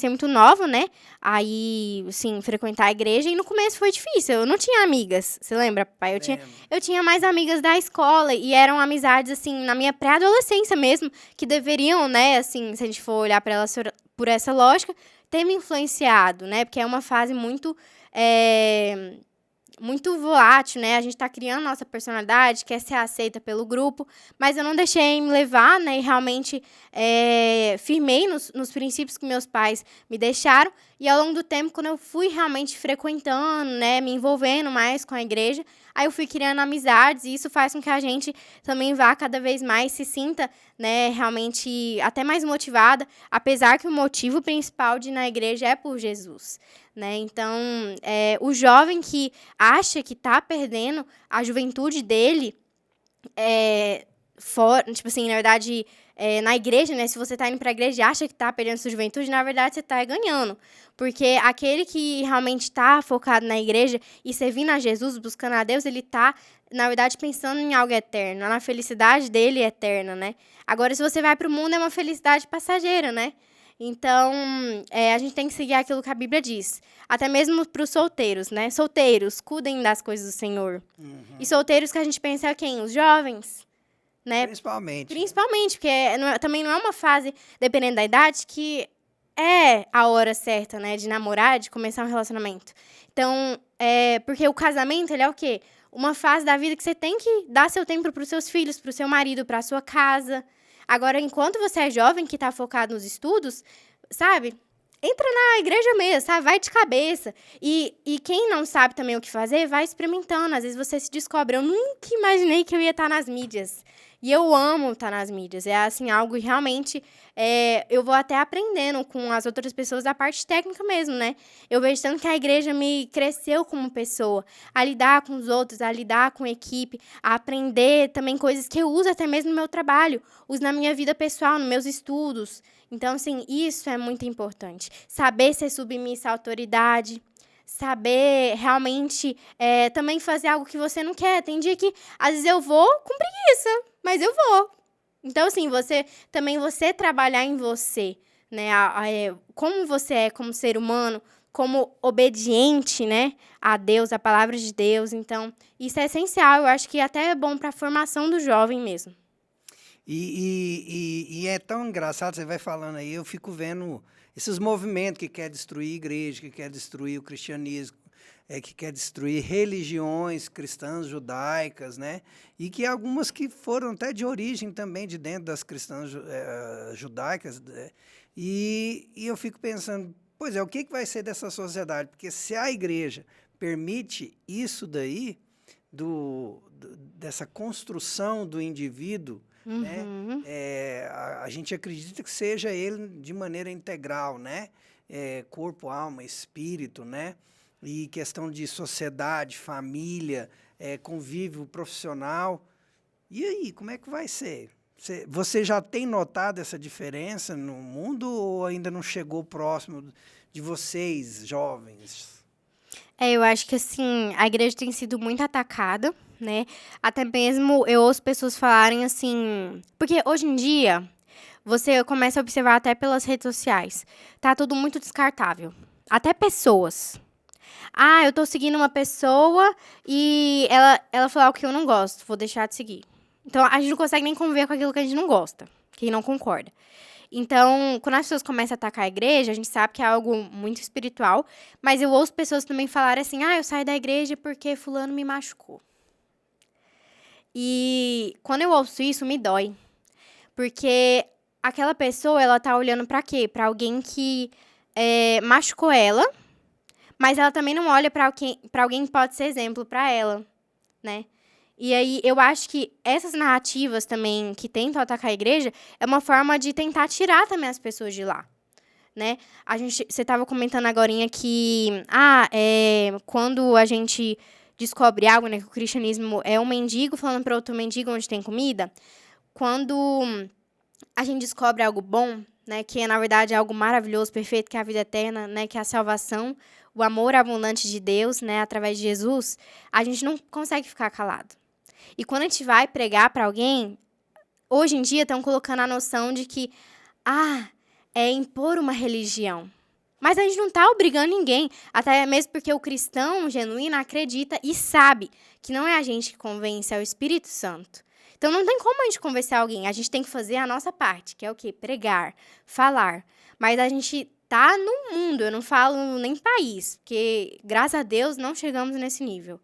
muito nova, né? Aí, assim, frequentar a igreja. E no começo foi difícil. Eu não tinha amigas. Você lembra, papai? Eu tinha mais amigas da escola. E eram amizades, assim, na minha pré-adolescência mesmo. Que deveriam, né? Assim, se a gente for olhar para elas por essa lógica, ter me influenciado, né? Porque é uma fase muito muito volátil, né? A gente tá criando nossa personalidade, quer ser aceita pelo grupo, mas eu não deixei me levar, né? E realmente firmei nos princípios que meus pais me deixaram. E ao longo do tempo, quando eu fui realmente frequentando, né? Me envolvendo mais com a igreja, Aí eu fui criando amizades e isso faz com que a gente também vá cada vez mais, se sinta, né, realmente até mais motivada, apesar que o motivo principal de ir na igreja é por Jesus, né? Então, o jovem que acha que está perdendo a juventude dele, tipo assim, na verdade, na igreja, né? Se você tá indo pra igreja e acha que tá perdendo sua juventude, na verdade, você tá ganhando. Porque aquele que realmente tá focado na igreja e servindo a Jesus, buscando a Deus, ele tá, na verdade, pensando em algo eterno, na felicidade dele eterna, né? Agora, se você vai pro mundo, é uma felicidade passageira, né? Então, a gente tem que seguir aquilo que a Bíblia diz. Até mesmo para os solteiros, né? Solteiros, cuidem das coisas do Senhor. E solteiros que a gente pensa é quem? Os jovens, né? Principalmente, porque também não é uma fase, dependendo da idade, que é a hora certa, né? De namorar, de começar um relacionamento. Então, porque o casamento, ele é o quê? Uma fase da vida que você tem que dar seu tempo para os seus filhos, para o seu marido, para a sua casa. Agora, enquanto você é jovem, que está focado nos estudos, sabe? Entra na igreja mesmo, sabe? Vai de cabeça. E quem não sabe também o que fazer, vai experimentando. Às vezes você se descobre. Eu nunca imaginei que eu ia estar nas mídias. E eu amo estar nas mídias. É, assim, algo que realmente eu vou até aprendendo com as outras pessoas da parte técnica mesmo, né? Eu vejo tanto que a igreja me cresceu como pessoa, a lidar com os outros, a lidar com a equipe, a aprender também coisas que eu uso até mesmo no meu trabalho, uso na minha vida pessoal, nos meus estudos. Então, assim, isso é muito importante. Saber ser submissa à autoridade, saber realmente também fazer algo que você não quer. Tem dia que, às vezes, eu vou com preguiça, mas eu vou. Então, assim, você trabalhar em você, né? Como você é como ser humano, como obediente, né? A Deus, a palavra de Deus. Então, isso é essencial. Eu acho que até é bom para a formação do jovem mesmo. E é tão engraçado, você vai falando aí, eu fico vendo esses movimentos que quer destruir a igreja, que quer destruir o cristianismo, que quer destruir religiões cristãs judaicas, né? E que algumas que foram até de origem também de dentro das cristãs judaicas. E eu fico pensando, pois é, o que vai ser dessa sociedade? Porque se a igreja permite isso daí, dessa construção do indivíduo, né? A gente acredita que seja ele de maneira integral, né? Corpo, alma, espírito, né? E questão de sociedade, família, convívio profissional. E aí, como é que vai ser? Você já tem notado essa diferença no mundo ou ainda não chegou próximo de vocês, jovens? Eu acho que, assim, a igreja tem sido muito atacada, né? Até mesmo eu ouço pessoas falarem assim... Porque hoje em dia, você começa a observar até pelas redes sociais. Tá tudo muito descartável. Até pessoas. Eu tô seguindo uma pessoa e ela falou algo que eu não gosto. Vou deixar de seguir. Então, a gente não consegue nem conviver com aquilo que a gente não gosta. Que não concorda. Então, quando as pessoas começam a atacar a igreja, a gente sabe que é algo muito espiritual, mas eu ouço pessoas também falarem assim, eu saí da igreja porque fulano me machucou. E quando eu ouço isso, me dói. Porque aquela pessoa, ela tá olhando pra quê? Pra alguém que machucou ela, mas ela também não olha pra alguém que pode ser exemplo pra ela, né? E aí, eu acho que essas narrativas também que tentam atacar a igreja é uma forma de tentar tirar também as pessoas de lá, né? Você estava comentando agorinha que, quando a gente descobre algo, né, que o cristianismo é um mendigo falando para outro mendigo onde tem comida, quando a gente descobre algo bom, né, que é, na verdade, algo maravilhoso, perfeito, que é a vida eterna, né, que é a salvação, o amor abundante de Deus, né, através de Jesus, a gente não consegue ficar calado. E quando a gente vai pregar para alguém, hoje em dia estão colocando a noção de que, é impor uma religião. Mas a gente não está obrigando ninguém, até mesmo porque o cristão genuíno acredita e sabe que não é a gente que convence, é o Espírito Santo. Então não tem como a gente convencer alguém, a gente tem que fazer a nossa parte, que é o quê? Pregar, falar. Mas a gente tá no mundo, eu não falo nem país, porque graças a Deus não chegamos nesse nível.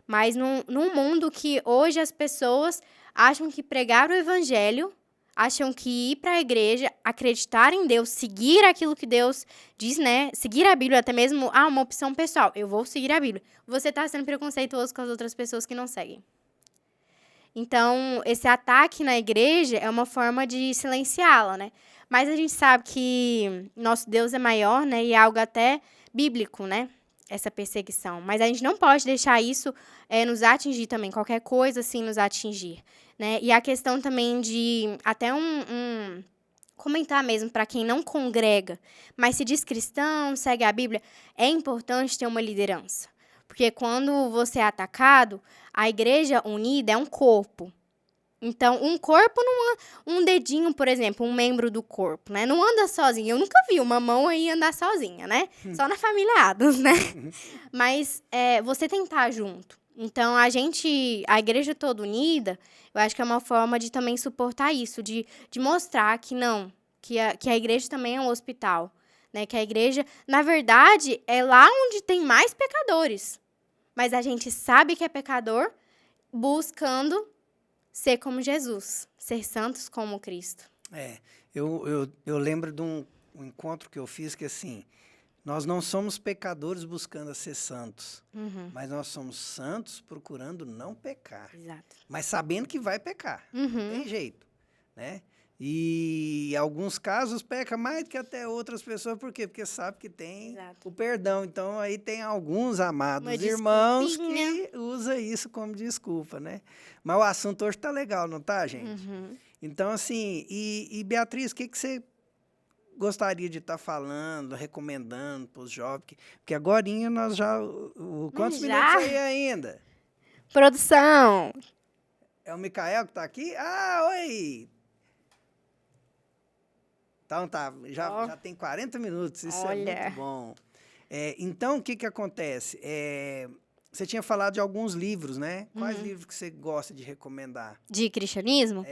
Mas num mundo que hoje as pessoas acham que pregar o evangelho, acham que ir para a igreja, acreditar em Deus, seguir aquilo que Deus diz, né? Seguir a Bíblia, até mesmo, uma opção pessoal. Eu vou seguir a Bíblia. Você está sendo preconceituoso com as outras pessoas que não seguem. Então, esse ataque na igreja é uma forma de silenciá-la, né? Mas a gente sabe que nosso Deus é maior, né? E é algo até bíblico, né? Essa perseguição. Mas a gente não pode deixar isso nos atingir também. Qualquer coisa, assim, nos atingir. Né? E a questão também de até comentar mesmo para quem não congrega, mas se diz cristão, segue a Bíblia, é importante ter uma liderança. Porque quando você é atacado, a igreja unida é um corpo. Então, um corpo um dedinho, por exemplo, um membro do corpo, né? Não anda sozinho. Eu nunca vi uma mão aí andar sozinha, né? Só na família Addams, né? Mas você tem que estar junto. Então, a igreja toda unida, eu acho que é uma forma de também suportar isso, de mostrar que não, que a igreja também é um hospital, né? Que a igreja, na verdade, é lá onde tem mais pecadores. Mas a gente sabe que é pecador buscando ser como Jesus, ser santos como Cristo. Eu lembro de um encontro que eu fiz que, assim, nós não somos pecadores buscando ser santos, mas nós somos santos procurando não pecar. Exato. Mas sabendo que vai pecar, não tem jeito, né? E em alguns casos peca mais do que até outras pessoas, por quê? Porque sabe que tem o perdão. Então, aí tem alguns amados irmãos que usam isso como desculpa, né? Mas o assunto hoje tá legal, não tá, gente? Então, assim, e Beatriz, o que você gostaria de estar falando, recomendando para os jovens? Porque agorinha nós já... Quantos minutos aí ainda? Produção! É o Micael que está aqui? Ah, oi! Então tá, já tem 40 minutos, isso é muito bom. Então, o que acontece? Você tinha falado de alguns livros, né? Quais livros que você gosta de recomendar? De cristianismo?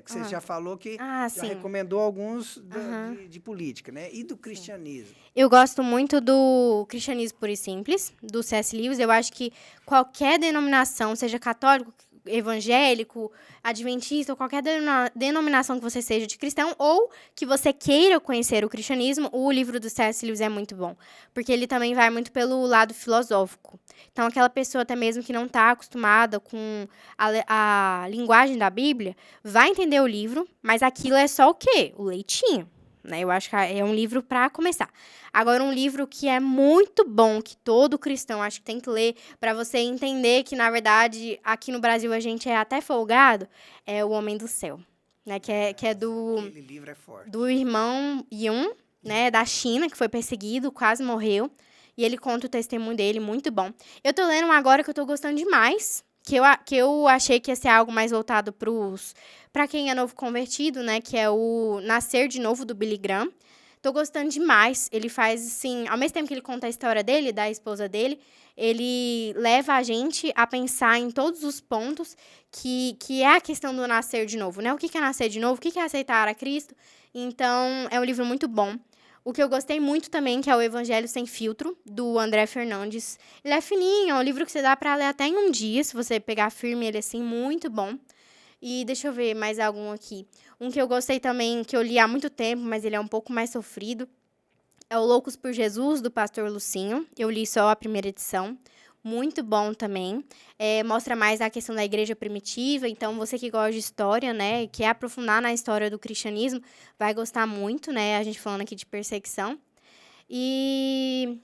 Que você já falou que já recomendou alguns de política, né? E do cristianismo? Eu gosto muito do Cristianismo Puro e Simples, do C.S. Lewis. Eu acho que qualquer denominação, seja católico, evangélico, adventista, ou qualquer denominação que você seja de cristão, ou que você queira conhecer o cristianismo, o livro do C.S. Lewis é muito bom. Porque ele também vai muito pelo lado filosófico. Então, aquela pessoa até mesmo que não está acostumada com a linguagem da Bíblia, vai entender o livro, mas aquilo é só o quê? O leitinho. Né? Eu acho que é um livro para começar. Agora, um livro que é muito bom, que todo cristão acho que tem que ler, para você entender que, na verdade, aqui no Brasil a gente é até folgado, é O Homem do Céu. Né? Que é do... Aquele livro é forte. Do irmão Yun, né? Da China, que foi perseguido, quase morreu. E ele conta o testemunho dele, muito bom. Eu tô lendo um agora que eu tô gostando demais, que eu achei que ia ser algo mais voltado para quem é novo convertido, né? Que é o Nascer de Novo, do Billy Graham. Tô gostando demais. Ele faz, assim, ao mesmo tempo que ele conta a história dele, da esposa dele, ele leva a gente a pensar em todos os pontos que é a questão do nascer de novo, né? O que é nascer de novo? O que é aceitar a Cristo? Então, é um livro muito bom. O que eu gostei muito também, que é o Evangelho Sem Filtro, do André Fernandes. Ele é fininho, é um livro que você dá para ler até em um dia, se você pegar firme ele assim, muito bom. E deixa eu ver mais algum aqui. Um que eu gostei também, que eu li há muito tempo, mas ele é um pouco mais sofrido, é o Loucos por Jesus, do pastor Lucinho. Eu li só a primeira edição. Muito bom também. Mostra mais a questão da igreja primitiva. Então, você que gosta de história, né, quer aprofundar na história do cristianismo, vai gostar muito, né, a gente falando aqui de perseguição. E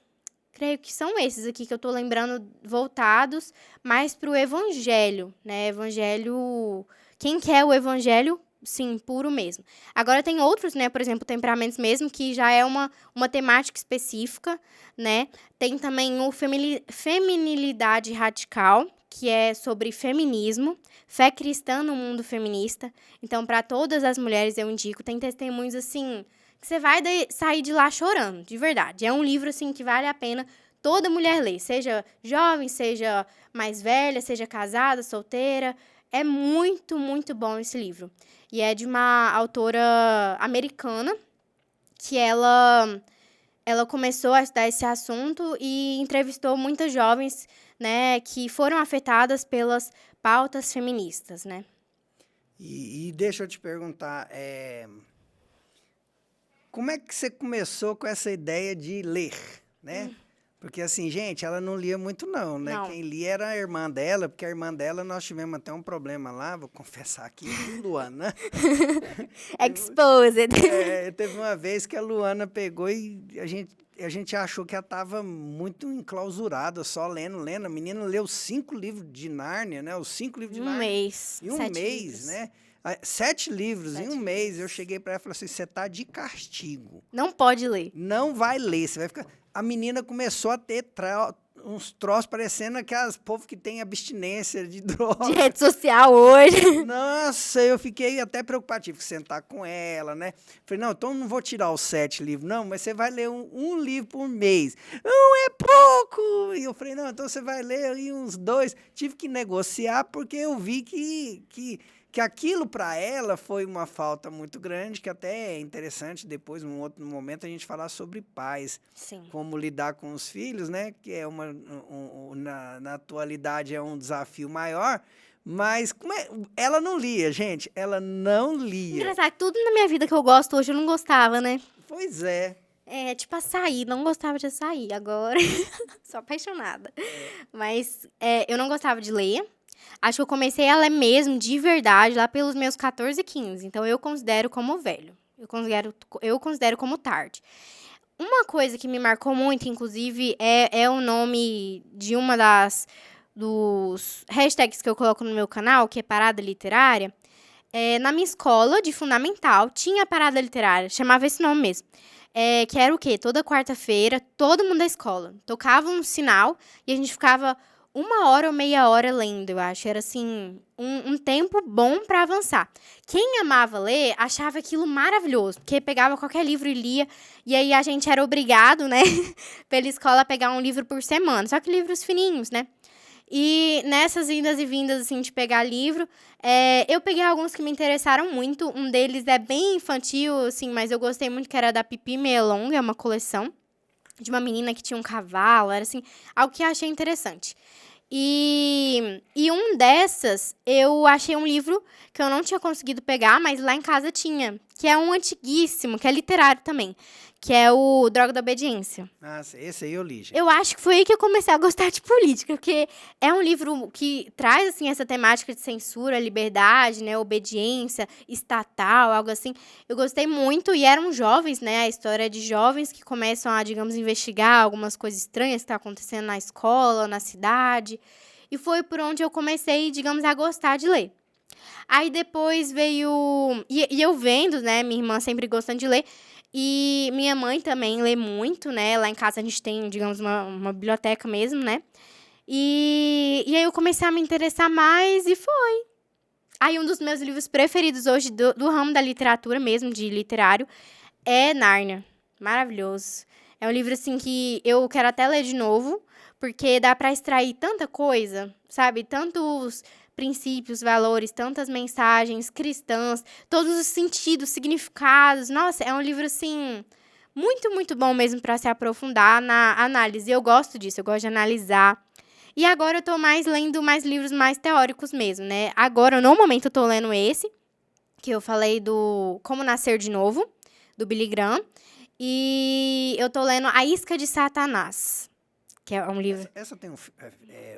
creio que são esses aqui que eu tô lembrando voltados mais para o evangelho, né, evangelho... Quem quer o evangelho, sim, puro mesmo. Agora tem outros, né, por exemplo, temperamentos mesmo, que já é uma temática específica, né? Tem também o Feminilidade Radical, que é sobre feminismo, fé cristã no mundo feminista. Então, para todas as mulheres eu indico, tem testemunhos, assim, que você vai sair de lá chorando, de verdade. É um livro, assim, que vale a pena toda mulher ler, seja jovem, seja mais velha, seja casada, solteira. É muito, muito bom esse livro. E é de uma autora americana que ela começou a estudar esse assunto e entrevistou muitas jovens, né, que foram afetadas pelas pautas feministas, né? E deixa eu te perguntar, como é que você começou com essa ideia de ler, né? Porque assim, gente, ela não lia muito não, né? Não. Quem lia era a irmã dela, porque a irmã dela, nós tivemos até um problema lá, vou confessar aqui, Luana. Exposed. Teve uma vez que a Luana pegou e a gente achou que ela estava muito enclausurada, só lendo. A menina leu 5 livros de Nárnia, né? Os 5 livros de Nárnia. Mês. Em um 7 mês, livros. né? 7 livros, 7 em um mês. livros. Eu cheguei para ela e falei assim, você tá de castigo. Não pode ler. Não vai ler, você vai ficar... A menina começou a ter uns troços parecendo aquelas povo que tem abstinência de droga. De rede social hoje. Nossa, eu fiquei até preocupado, tive que sentar com ela, né? Falei, não, então não vou tirar os 7 livros, não, mas você vai ler um livro por mês. Não é pouco! E eu falei, não, então você vai ler aí uns 2. Tive que negociar porque eu vi que aquilo para ela foi uma falta muito grande, que até é interessante depois, num outro momento, a gente falar sobre pais. Sim. Como lidar com os filhos, né? Que é na atualidade é um desafio maior, mas ela não lia, gente, ela não lia. Engraçado, tudo na minha vida que eu gosto hoje eu não gostava, né? Pois é. Tipo açaí, não gostava de açaí, agora sou apaixonada. Mas eu não gostava de ler. Acho que eu comecei a ler mesmo, de verdade, lá pelos meus 14, 15. Então, eu considero como velho. Eu considero como tarde. Uma coisa que me marcou muito, inclusive, é o nome de uma dos hashtags que eu coloco no meu canal, que é Parada Literária. Na minha escola de fundamental, tinha Parada Literária, chamava esse nome mesmo. Que era o quê? Toda quarta-feira, todo mundo da escola tocava um sinal e a gente ficava 1 hora ou meia hora lendo, eu acho. Era, assim, um tempo bom para avançar. Quem amava ler, achava aquilo maravilhoso, porque pegava qualquer livro e lia, e aí a gente era obrigado, né, pela escola a pegar um livro por semana, só que livros fininhos, né? E nessas idas e vindas, assim, de pegar livro, eu peguei alguns que me interessaram muito. Um deles é bem infantil, assim, mas eu gostei muito, que era da Pipi Melong, é uma coleção de uma menina que tinha um cavalo, era, assim, algo que eu achei interessante. E um dessas, eu achei um livro que eu não tinha conseguido pegar, mas lá em casa tinha, que é um antiguíssimo, que é literário também, que é o Droga da Obediência. Nossa, esse aí eu li, gente. Eu acho que foi aí que eu comecei a gostar de política, porque é um livro que traz, assim, essa temática de censura, liberdade, né, obediência estatal, algo assim. Eu gostei muito, e eram jovens, né, a história de jovens que começam a, digamos, investigar algumas coisas estranhas que estão acontecendo na escola, na cidade, e foi por onde eu comecei, digamos, a gostar de ler. Aí depois veio... E eu vendo, né, minha irmã sempre gostando de ler, e minha mãe também lê muito, né? Lá em casa a gente tem, digamos, uma biblioteca mesmo, né? E aí eu comecei a me interessar mais e foi. Aí um dos meus livros preferidos hoje, do ramo da literatura mesmo, de literário, é Nárnia. Maravilhoso. É um livro, assim, que eu quero até ler de novo, porque dá pra extrair tanta coisa, sabe? Tantos princípios, valores, tantas mensagens cristãs, todos os sentidos, significados. Nossa, é um livro, assim, muito, muito bom mesmo para se aprofundar na análise. Eu gosto disso, eu gosto de analisar. E agora eu tô lendo mais livros mais teóricos mesmo, né? Agora, no momento, eu tô lendo esse, que eu falei do Como Nascer de Novo, do Billy Graham. E eu tô lendo A Isca de Satanás, que é um livro... Essa tem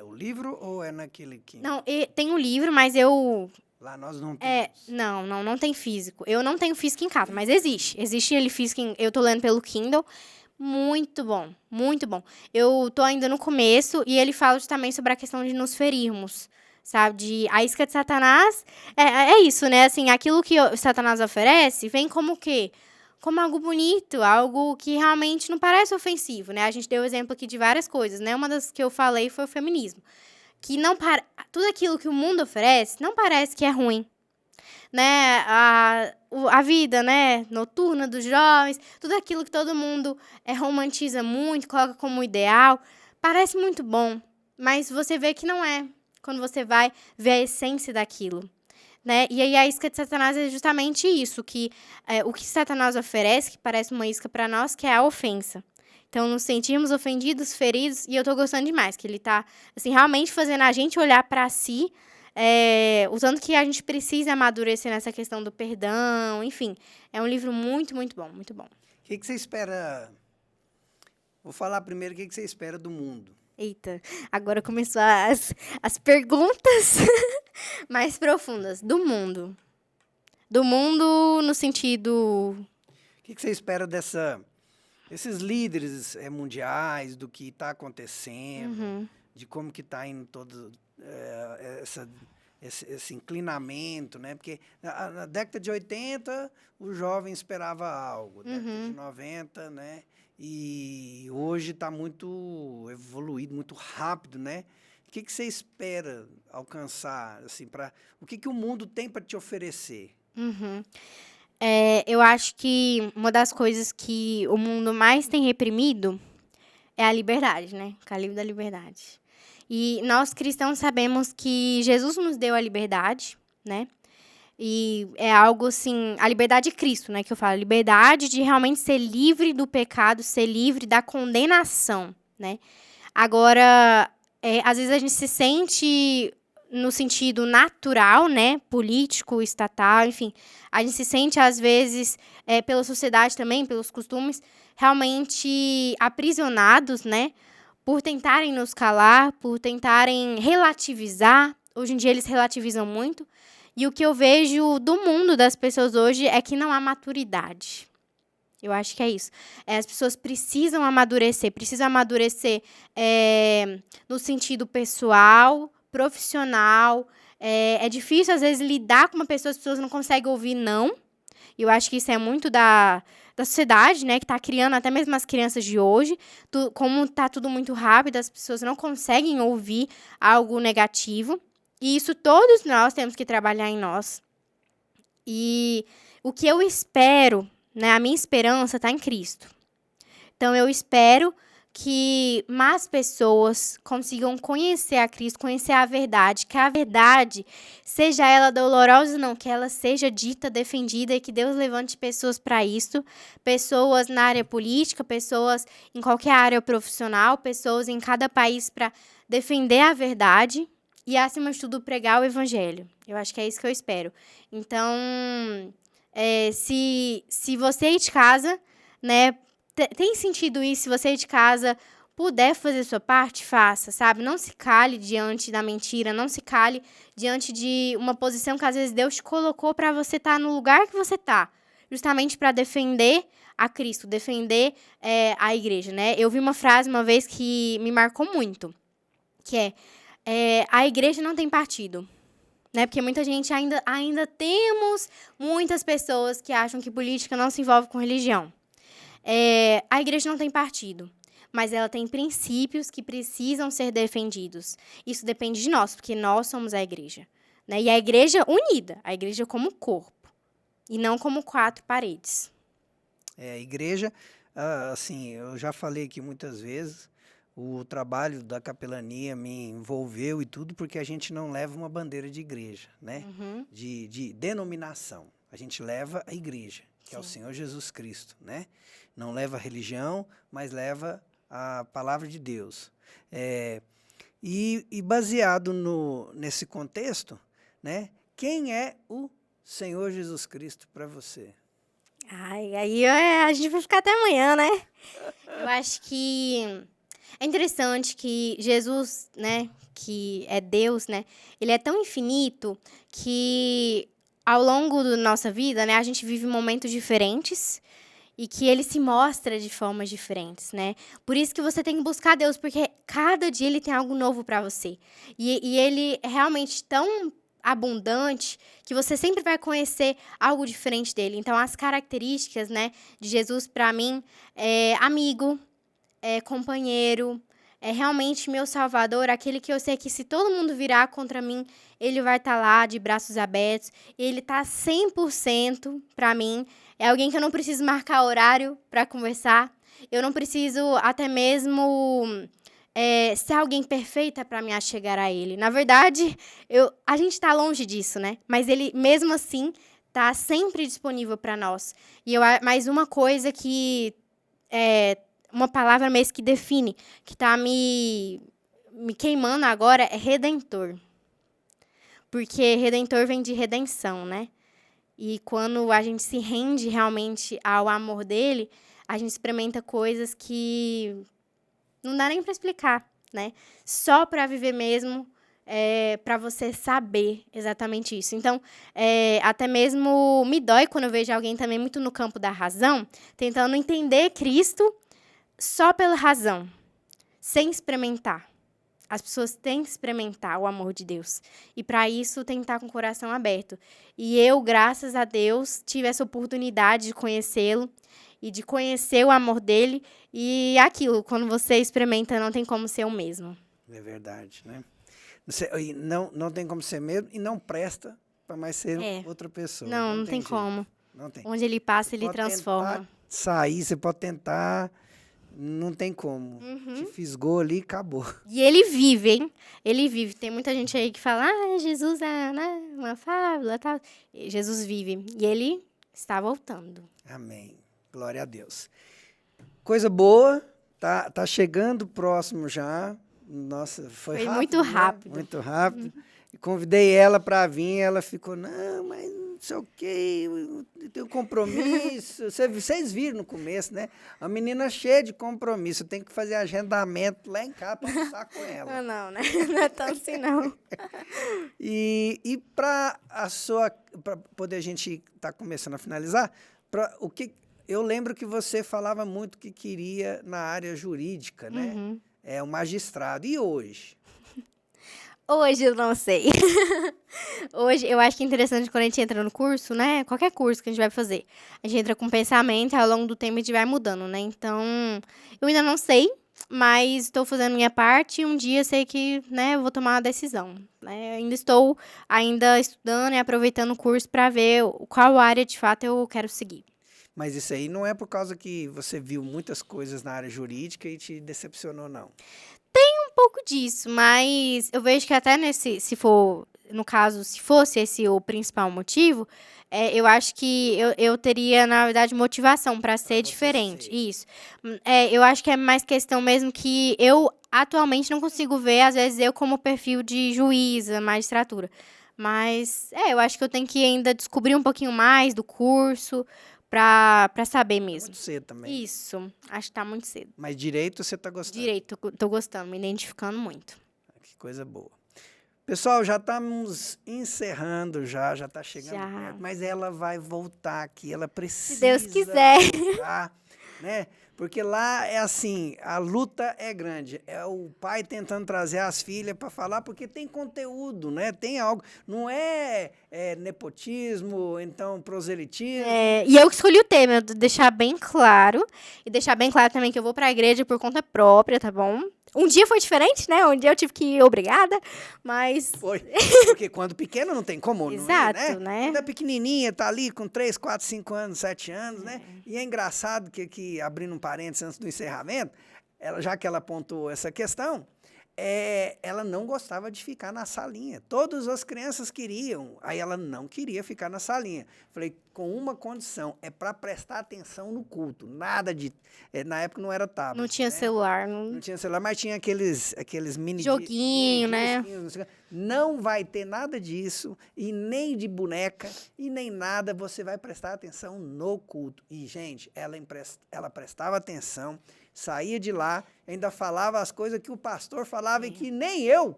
o livro ou é naquele que... Não, tem um livro, mas eu... Lá nós não temos. Não tem físico. Eu não tenho físico em casa, mas existe. Existe ele físico, eu tô lendo pelo Kindle. Muito bom, muito bom. Eu tô ainda no começo e ele fala também sobre a questão de nos ferirmos, sabe? De a isca de Satanás, é isso, né? Assim, aquilo que Satanás oferece vem como o quê? Como algo bonito, algo que realmente não parece ofensivo, né? A gente deu exemplo aqui de várias coisas, né? Uma das que eu falei foi o feminismo. Que tudo aquilo que o mundo oferece não parece que é ruim, né? A vida, né, noturna dos jovens, tudo aquilo que todo mundo romantiza muito, coloca como ideal, parece muito bom, mas você vê que não é, quando você vai ver a essência daquilo, né? E aí a isca de Satanás é justamente isso, que o que Satanás oferece, que parece uma isca para nós, que é a ofensa. Então, nos sentimos ofendidos, feridos, e eu tô gostando demais, que ele tá, assim, realmente fazendo a gente olhar para si, o tanto que a gente precisa amadurecer nessa questão do perdão, enfim. É um livro muito, muito bom, muito bom. O que você espera? Vou falar primeiro o que você espera do mundo. Eita, agora começou as perguntas mais profundas do mundo. Do mundo no sentido... O que você espera desses líderes mundiais, do que está acontecendo, de como que está indo todo esse inclinamento, né? Porque na década de 80, o jovem esperava algo, década de 90, né? E hoje está muito evoluído, muito rápido, né? O que você espera alcançar, assim, o que o mundo tem para te oferecer? Eu acho que uma das coisas que o mundo mais tem reprimido é a liberdade, né? O calibre da liberdade. E nós cristãos sabemos que Jesus nos deu a liberdade, né? E é algo assim, a liberdade de Cristo, né? Que eu falo, a liberdade de realmente ser livre do pecado, ser livre da condenação, né? Agora, às vezes a gente se sente no sentido natural, né? Político, estatal, enfim. A gente se sente, às vezes, pela sociedade também, pelos costumes, realmente aprisionados, né? Por tentarem nos calar, por tentarem relativizar. Hoje em dia eles relativizam muito. E o que eu vejo do mundo das pessoas hoje é que não há maturidade. Eu acho que é isso. As pessoas precisam amadurecer no sentido pessoal, profissional. É difícil, às vezes, lidar com uma pessoa, as pessoas não conseguem ouvir não. E eu acho que isso é muito da sociedade, né, que está criando até mesmo as crianças de hoje. Como está tudo muito rápido, as pessoas não conseguem ouvir algo negativo. E isso todos nós temos que trabalhar em nós. E o que eu espero, né, a minha esperança está em Cristo. Então, eu espero que mais pessoas consigam conhecer a Cristo, conhecer a verdade, que a verdade, seja ela dolorosa ou não, que ela seja dita, defendida e que Deus levante pessoas para isso, pessoas na área política, pessoas em qualquer área profissional, pessoas em cada país para defender a verdade e, acima de tudo, pregar o evangelho. Eu acho que é isso que eu espero. Então, se você aí de casa, né, tem sentido isso, se você aí de casa puder fazer sua parte, faça, sabe? Não se cale diante da mentira, não se cale diante de uma posição que às vezes Deus te colocou para você estar no lugar que você está, justamente para defender a Cristo, defender a igreja, né? Eu vi uma frase uma vez que me marcou muito, que a igreja não tem partido. Né? Porque muita gente ainda temos muitas pessoas que acham que política não se envolve com religião. A igreja não tem partido, mas ela tem princípios que precisam ser defendidos. Isso depende de nós, porque nós somos a igreja. Né? E a igreja unida, a igreja como corpo, e não como 4 paredes. A igreja, assim, eu já falei aqui muitas vezes, o trabalho da capelania me envolveu e tudo, porque a gente não leva uma bandeira de igreja, né? De denominação. A gente leva a igreja, que é o Senhor Jesus Cristo, né? Não leva a religião, mas leva a palavra de Deus. E baseado nesse contexto, né? Quem é o Senhor Jesus Cristo para você? Aí a gente vai ficar até amanhã, né? Eu acho que é interessante que Jesus, né, que é Deus, né, ele é tão infinito que ao longo da nossa vida, né, a gente vive momentos diferentes e que ele se mostra de formas diferentes, né? Por isso que você tem que buscar Deus, porque cada dia ele tem algo novo para você. E ele é realmente tão abundante que você sempre vai conhecer algo diferente dele. Então, as características, né, de Jesus para mim é amigo, companheiro, é realmente meu salvador, aquele que eu sei que se todo mundo virar contra mim, ele vai estar lá de braços abertos, ele está 100% para mim, é alguém que eu não preciso marcar horário para conversar, eu não preciso até mesmo ser alguém perfeita para me achegar a ele. Na verdade, a gente está longe disso, né? Mas ele, mesmo assim, está sempre disponível para nós. E mais uma coisa que uma palavra mesmo que define, que está me queimando agora, é redentor. Porque redentor vem de redenção, né? E quando a gente se rende realmente ao amor dele, a gente experimenta coisas que não dá nem para explicar, né? Só para viver mesmo, para você saber exatamente isso. Então, até mesmo me dói quando eu vejo alguém também muito no campo da razão, tentando entender Cristo só pela razão, sem experimentar. As pessoas têm que experimentar o amor de Deus. E, para isso, tem que estar com o coração aberto. E eu, graças a Deus, tive essa oportunidade de conhecê-lo e de conhecer o amor dele. E aquilo, quando você experimenta, não tem como ser o mesmo. É verdade, né? E não tem como ser mesmo e não presta para mais ser outra pessoa. Não tem jeito. como. Não tem. Onde ele passa, Você ele pode transforma. tentar sair, você pode tentar, não tem como. Te fisgou ali e acabou. E ele vive, hein? Ele vive. Tem muita gente aí que fala, Jesus é, né, uma fábula, tal. Jesus vive. E ele está voltando. Amém. Glória a Deus. Coisa boa, tá chegando próximo já. Nossa, foi rápido, muito né? rápido. Muito rápido. Convidei ela para vir, ela ficou, não, mas não sei o quê, eu tenho compromisso. Vocês viram no começo, né? A menina cheia de compromisso, tem que fazer agendamento lá em casa para almoçar com ela. Não, né? Não é tão assim, não. E para poder a gente estar começando a finalizar, eu lembro que você falava muito que queria na área jurídica, né? O magistrado. E hoje? Hoje eu não sei. Hoje eu acho que é interessante quando a gente entra no curso, né? Qualquer curso que a gente vai fazer. A gente entra com pensamento e ao longo do tempo a gente vai mudando, né? Então, eu ainda não sei, mas estou fazendo minha parte e um dia sei que, né, eu vou tomar uma decisão. Né? Ainda estou estudando e aproveitando o curso para ver qual área de fato eu quero seguir. Mas isso aí não é por causa que você viu muitas coisas na área jurídica e te decepcionou, não? Um pouco disso, mas eu vejo que até se fosse esse o principal motivo, eu acho que eu teria, na verdade, motivação para ser diferente. Isso. Eu acho que é mais questão mesmo que eu atualmente não consigo ver, às vezes, eu como perfil de juíza, magistratura. Mas, eu acho que eu tenho que ainda descobrir um pouquinho mais do curso para saber mesmo. Muito cedo também. Isso, acho que tá muito cedo. Mas direito você tá gostando? Direito, tô gostando, me identificando muito. Que coisa boa. Pessoal, já estamos encerrando já tá chegando perto, mas ela vai voltar aqui, ela precisa. Se Deus quiser. Voltar, né? Porque lá é assim, a luta é grande. É o pai tentando trazer as filhas para falar, porque tem conteúdo, né? Tem algo. Não é nepotismo, então proselitismo. E eu que escolhi o tema, deixar bem claro. E deixar bem claro também que eu vou para a igreja por conta própria, tá bom? Um dia foi diferente, né? Um dia eu tive que ir obrigada, mas... Foi, porque quando pequeno não tem como, Exato, não é, né? Quando é pequenininha, tá ali com 3, 4, 5 anos, 7 anos, né? E é engraçado que abrindo um parênteses antes do encerramento, já que ela apontou essa questão, ela não gostava de ficar na salinha. Todas as crianças queriam, aí ela não queria ficar na salinha. Falei, com uma condição, é para prestar atenção no culto, nada de... na época não era tablet. Não tinha celular. Não tinha celular, mas tinha aqueles mini... Joguinho, né? Não vai ter nada disso, e nem de boneca, e nem nada, você vai prestar atenção no culto. E, gente, ela prestava atenção, saía de lá, ainda falava as coisas que o pastor falava e que nem eu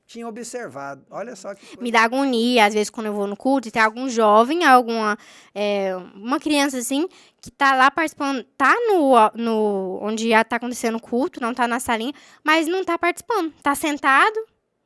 tinha observado. Olha só que coisa. Me dá agonia, às vezes, quando eu vou no culto, e tem algum jovem, uma criança, assim, que tá lá participando, tá onde já tá acontecendo o culto, não tá na salinha, mas não tá participando. Tá sentado,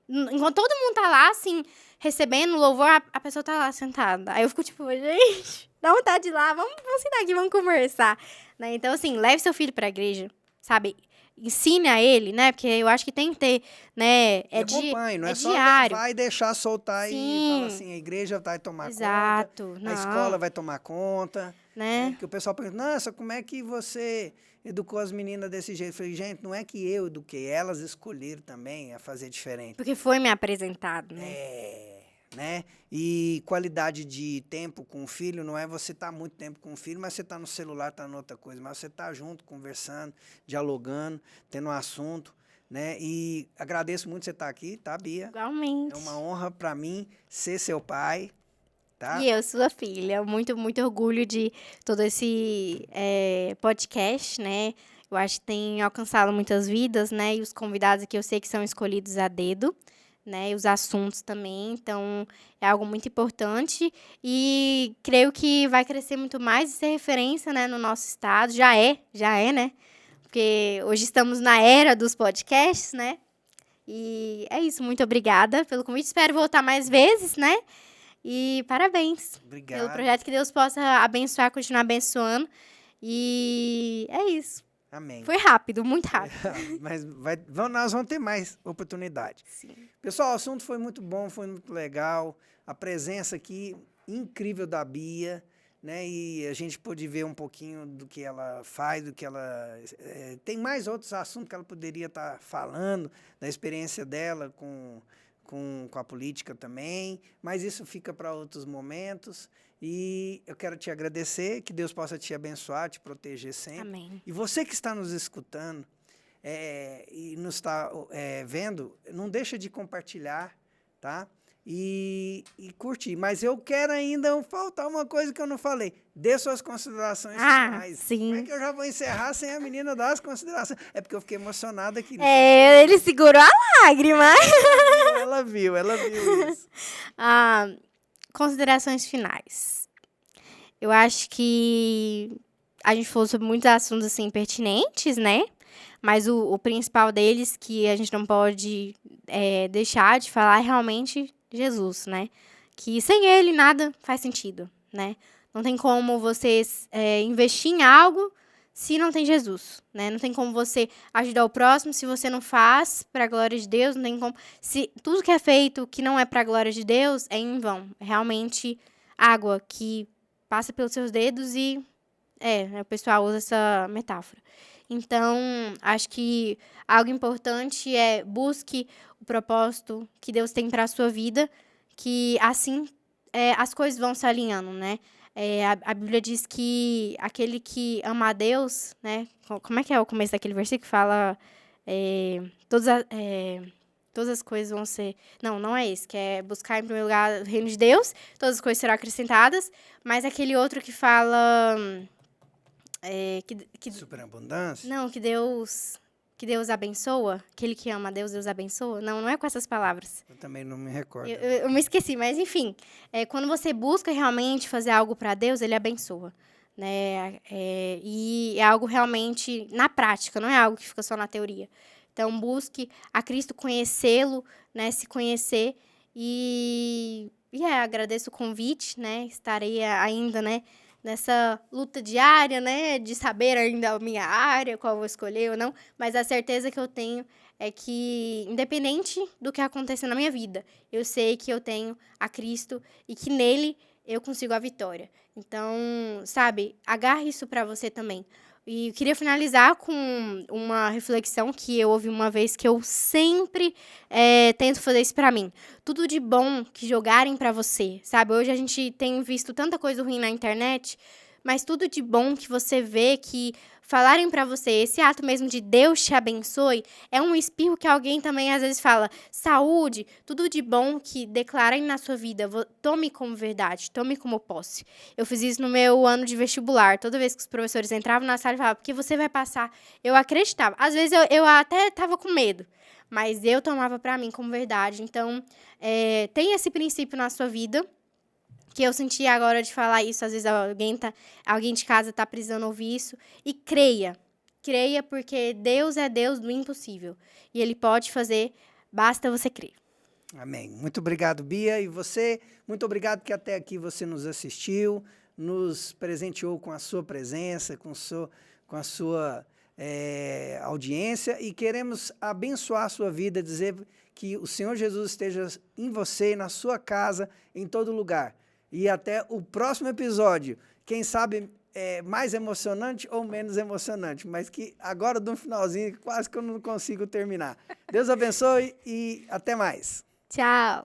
enquanto todo mundo tá lá, assim, recebendo louvor, a pessoa tá lá sentada. Aí eu fico tipo, gente, dá vontade de ir lá, vamos sentar aqui, vamos conversar. Né? Então, assim, leve seu filho pra igreja, sabe? Ensine a ele, né? Porque eu acho que tem que ter, né? Acompanhe, não é só diário. Vai deixar soltar. Sim. E falar assim, a igreja vai tomar Exato, conta, não. a escola vai tomar conta. Né? Porque o pessoal pergunta, nossa, como é que você educou as meninas desse jeito? Eu falei, gente, não é que eu eduquei, elas escolheram também a fazer diferente. Porque foi me apresentado, né? Né? E qualidade de tempo com o filho não é você estar muito tempo com o filho, mas você está no celular, está em outra coisa, mas você está junto, conversando, dialogando, tendo um assunto. né? E agradeço muito você estar aqui, tá, Bia? Igualmente. É uma honra para mim ser seu pai, tá? E eu, sua filha, muito, muito orgulho de todo esse podcast, né? Eu acho que tem alcançado muitas vidas, né? E os convidados aqui eu sei que são escolhidos a dedo, né? E os assuntos também, então é algo muito importante e creio que vai crescer muito mais e ser referência, né, no nosso estado. Já é, né? Porque hoje estamos na era dos podcasts, né? E é isso, muito obrigada pelo convite. Espero voltar mais vezes, né? E parabéns pelo Obrigado. projeto, que Deus possa abençoar, continuar abençoando. E é isso. Amém. Foi rápido, muito rápido. Mas nós vamos ter mais oportunidade. Sim. Pessoal, o assunto foi muito bom, foi muito legal. A presença aqui incrível da Bia, né? E a gente pôde ver um pouquinho do que ela faz, do que ela... tem mais outros assuntos que ela poderia estar falando, da experiência dela com a política também, mas isso fica para outros momentos. E eu quero te agradecer, que Deus possa te abençoar, te proteger sempre. Amém. E você que está nos escutando e nos está vendo, não deixa de compartilhar, tá? E curtir. Mas eu quero ainda faltar uma coisa que eu não falei. Dê suas considerações finais. Sim. Como é que eu já vou encerrar sem a menina dar as considerações? É porque eu fiquei emocionado aqui. Ele segurou a lágrima. Ela viu isso. Considerações finais. Eu acho que a gente falou sobre muitos assuntos assim pertinentes, né? Mas o principal deles que a gente não pode deixar de falar é realmente Jesus, né? Que sem ele nada faz sentido, né? Não tem como você investir em algo se não tem Jesus, né? Não tem como você ajudar o próximo se você não faz para a glória de Deus, não tem como... Se tudo que é feito que não é para a glória de Deus é em vão. É realmente água que passa pelos seus dedos e... o pessoal usa essa metáfora. Então, acho que algo importante é busque o propósito que Deus tem para a sua vida, que assim as coisas vão se alinhando, né? A Bíblia diz que aquele que ama a Deus, né? Como é que é o começo daquele versículo que fala todas as coisas vão ser... Não é esse, que é buscar em primeiro lugar o reino de Deus, todas as coisas serão acrescentadas, mas aquele outro que fala... Superabundância? Não, que Deus abençoa, aquele que ama a Deus, Deus abençoa. Não é com essas palavras. Eu também não me recordo. Eu me esqueci, mas enfim. Quando você busca realmente fazer algo para Deus, Ele abençoa. Né? E é algo realmente na prática, não é algo que fica só na teoria. Então, busque a Cristo, conhecê-lo, né? Se conhecer. E agradeço o convite, né? Estarei ainda, né? Nessa luta diária, né, de saber ainda a minha área, qual eu vou escolher ou não, mas a certeza que eu tenho é que, independente do que acontecer na minha vida, eu sei que eu tenho a Cristo e que nele eu consigo a vitória. Então, sabe, agarre isso para você também. E eu queria finalizar com uma reflexão que eu ouvi uma vez, que eu sempre tento fazer isso pra mim. Tudo de bom que jogarem pra você, sabe? Hoje a gente tem visto tanta coisa ruim na internet, mas tudo de bom que você vê, que falarem pra você, esse ato mesmo de Deus te abençoe, é um espirro que alguém também às vezes fala, saúde, tudo de bom que declarem na sua vida, tome como verdade, tome como posse. Eu fiz isso no meu ano de vestibular, toda vez que os professores entravam na sala e falavam, porque você vai passar, eu acreditava. Às vezes eu até estava com medo, mas eu tomava pra mim como verdade. Então, tenha esse princípio na sua vida, que eu senti agora de falar isso, às vezes alguém de casa está precisando ouvir isso, e creia, porque Deus é Deus do impossível, e Ele pode fazer, basta você crer. Amém. Muito obrigado, Bia, e você, muito obrigado que até aqui você nos assistiu, nos presenteou com a sua presença, com a sua audiência, e queremos abençoar a sua vida, dizer que o Senhor Jesus esteja em você, na sua casa, em todo lugar. E até o próximo episódio, quem sabe mais emocionante ou menos emocionante, mas que agora, no finalzinho, quase que eu não consigo terminar. Deus abençoe e até mais. Tchau.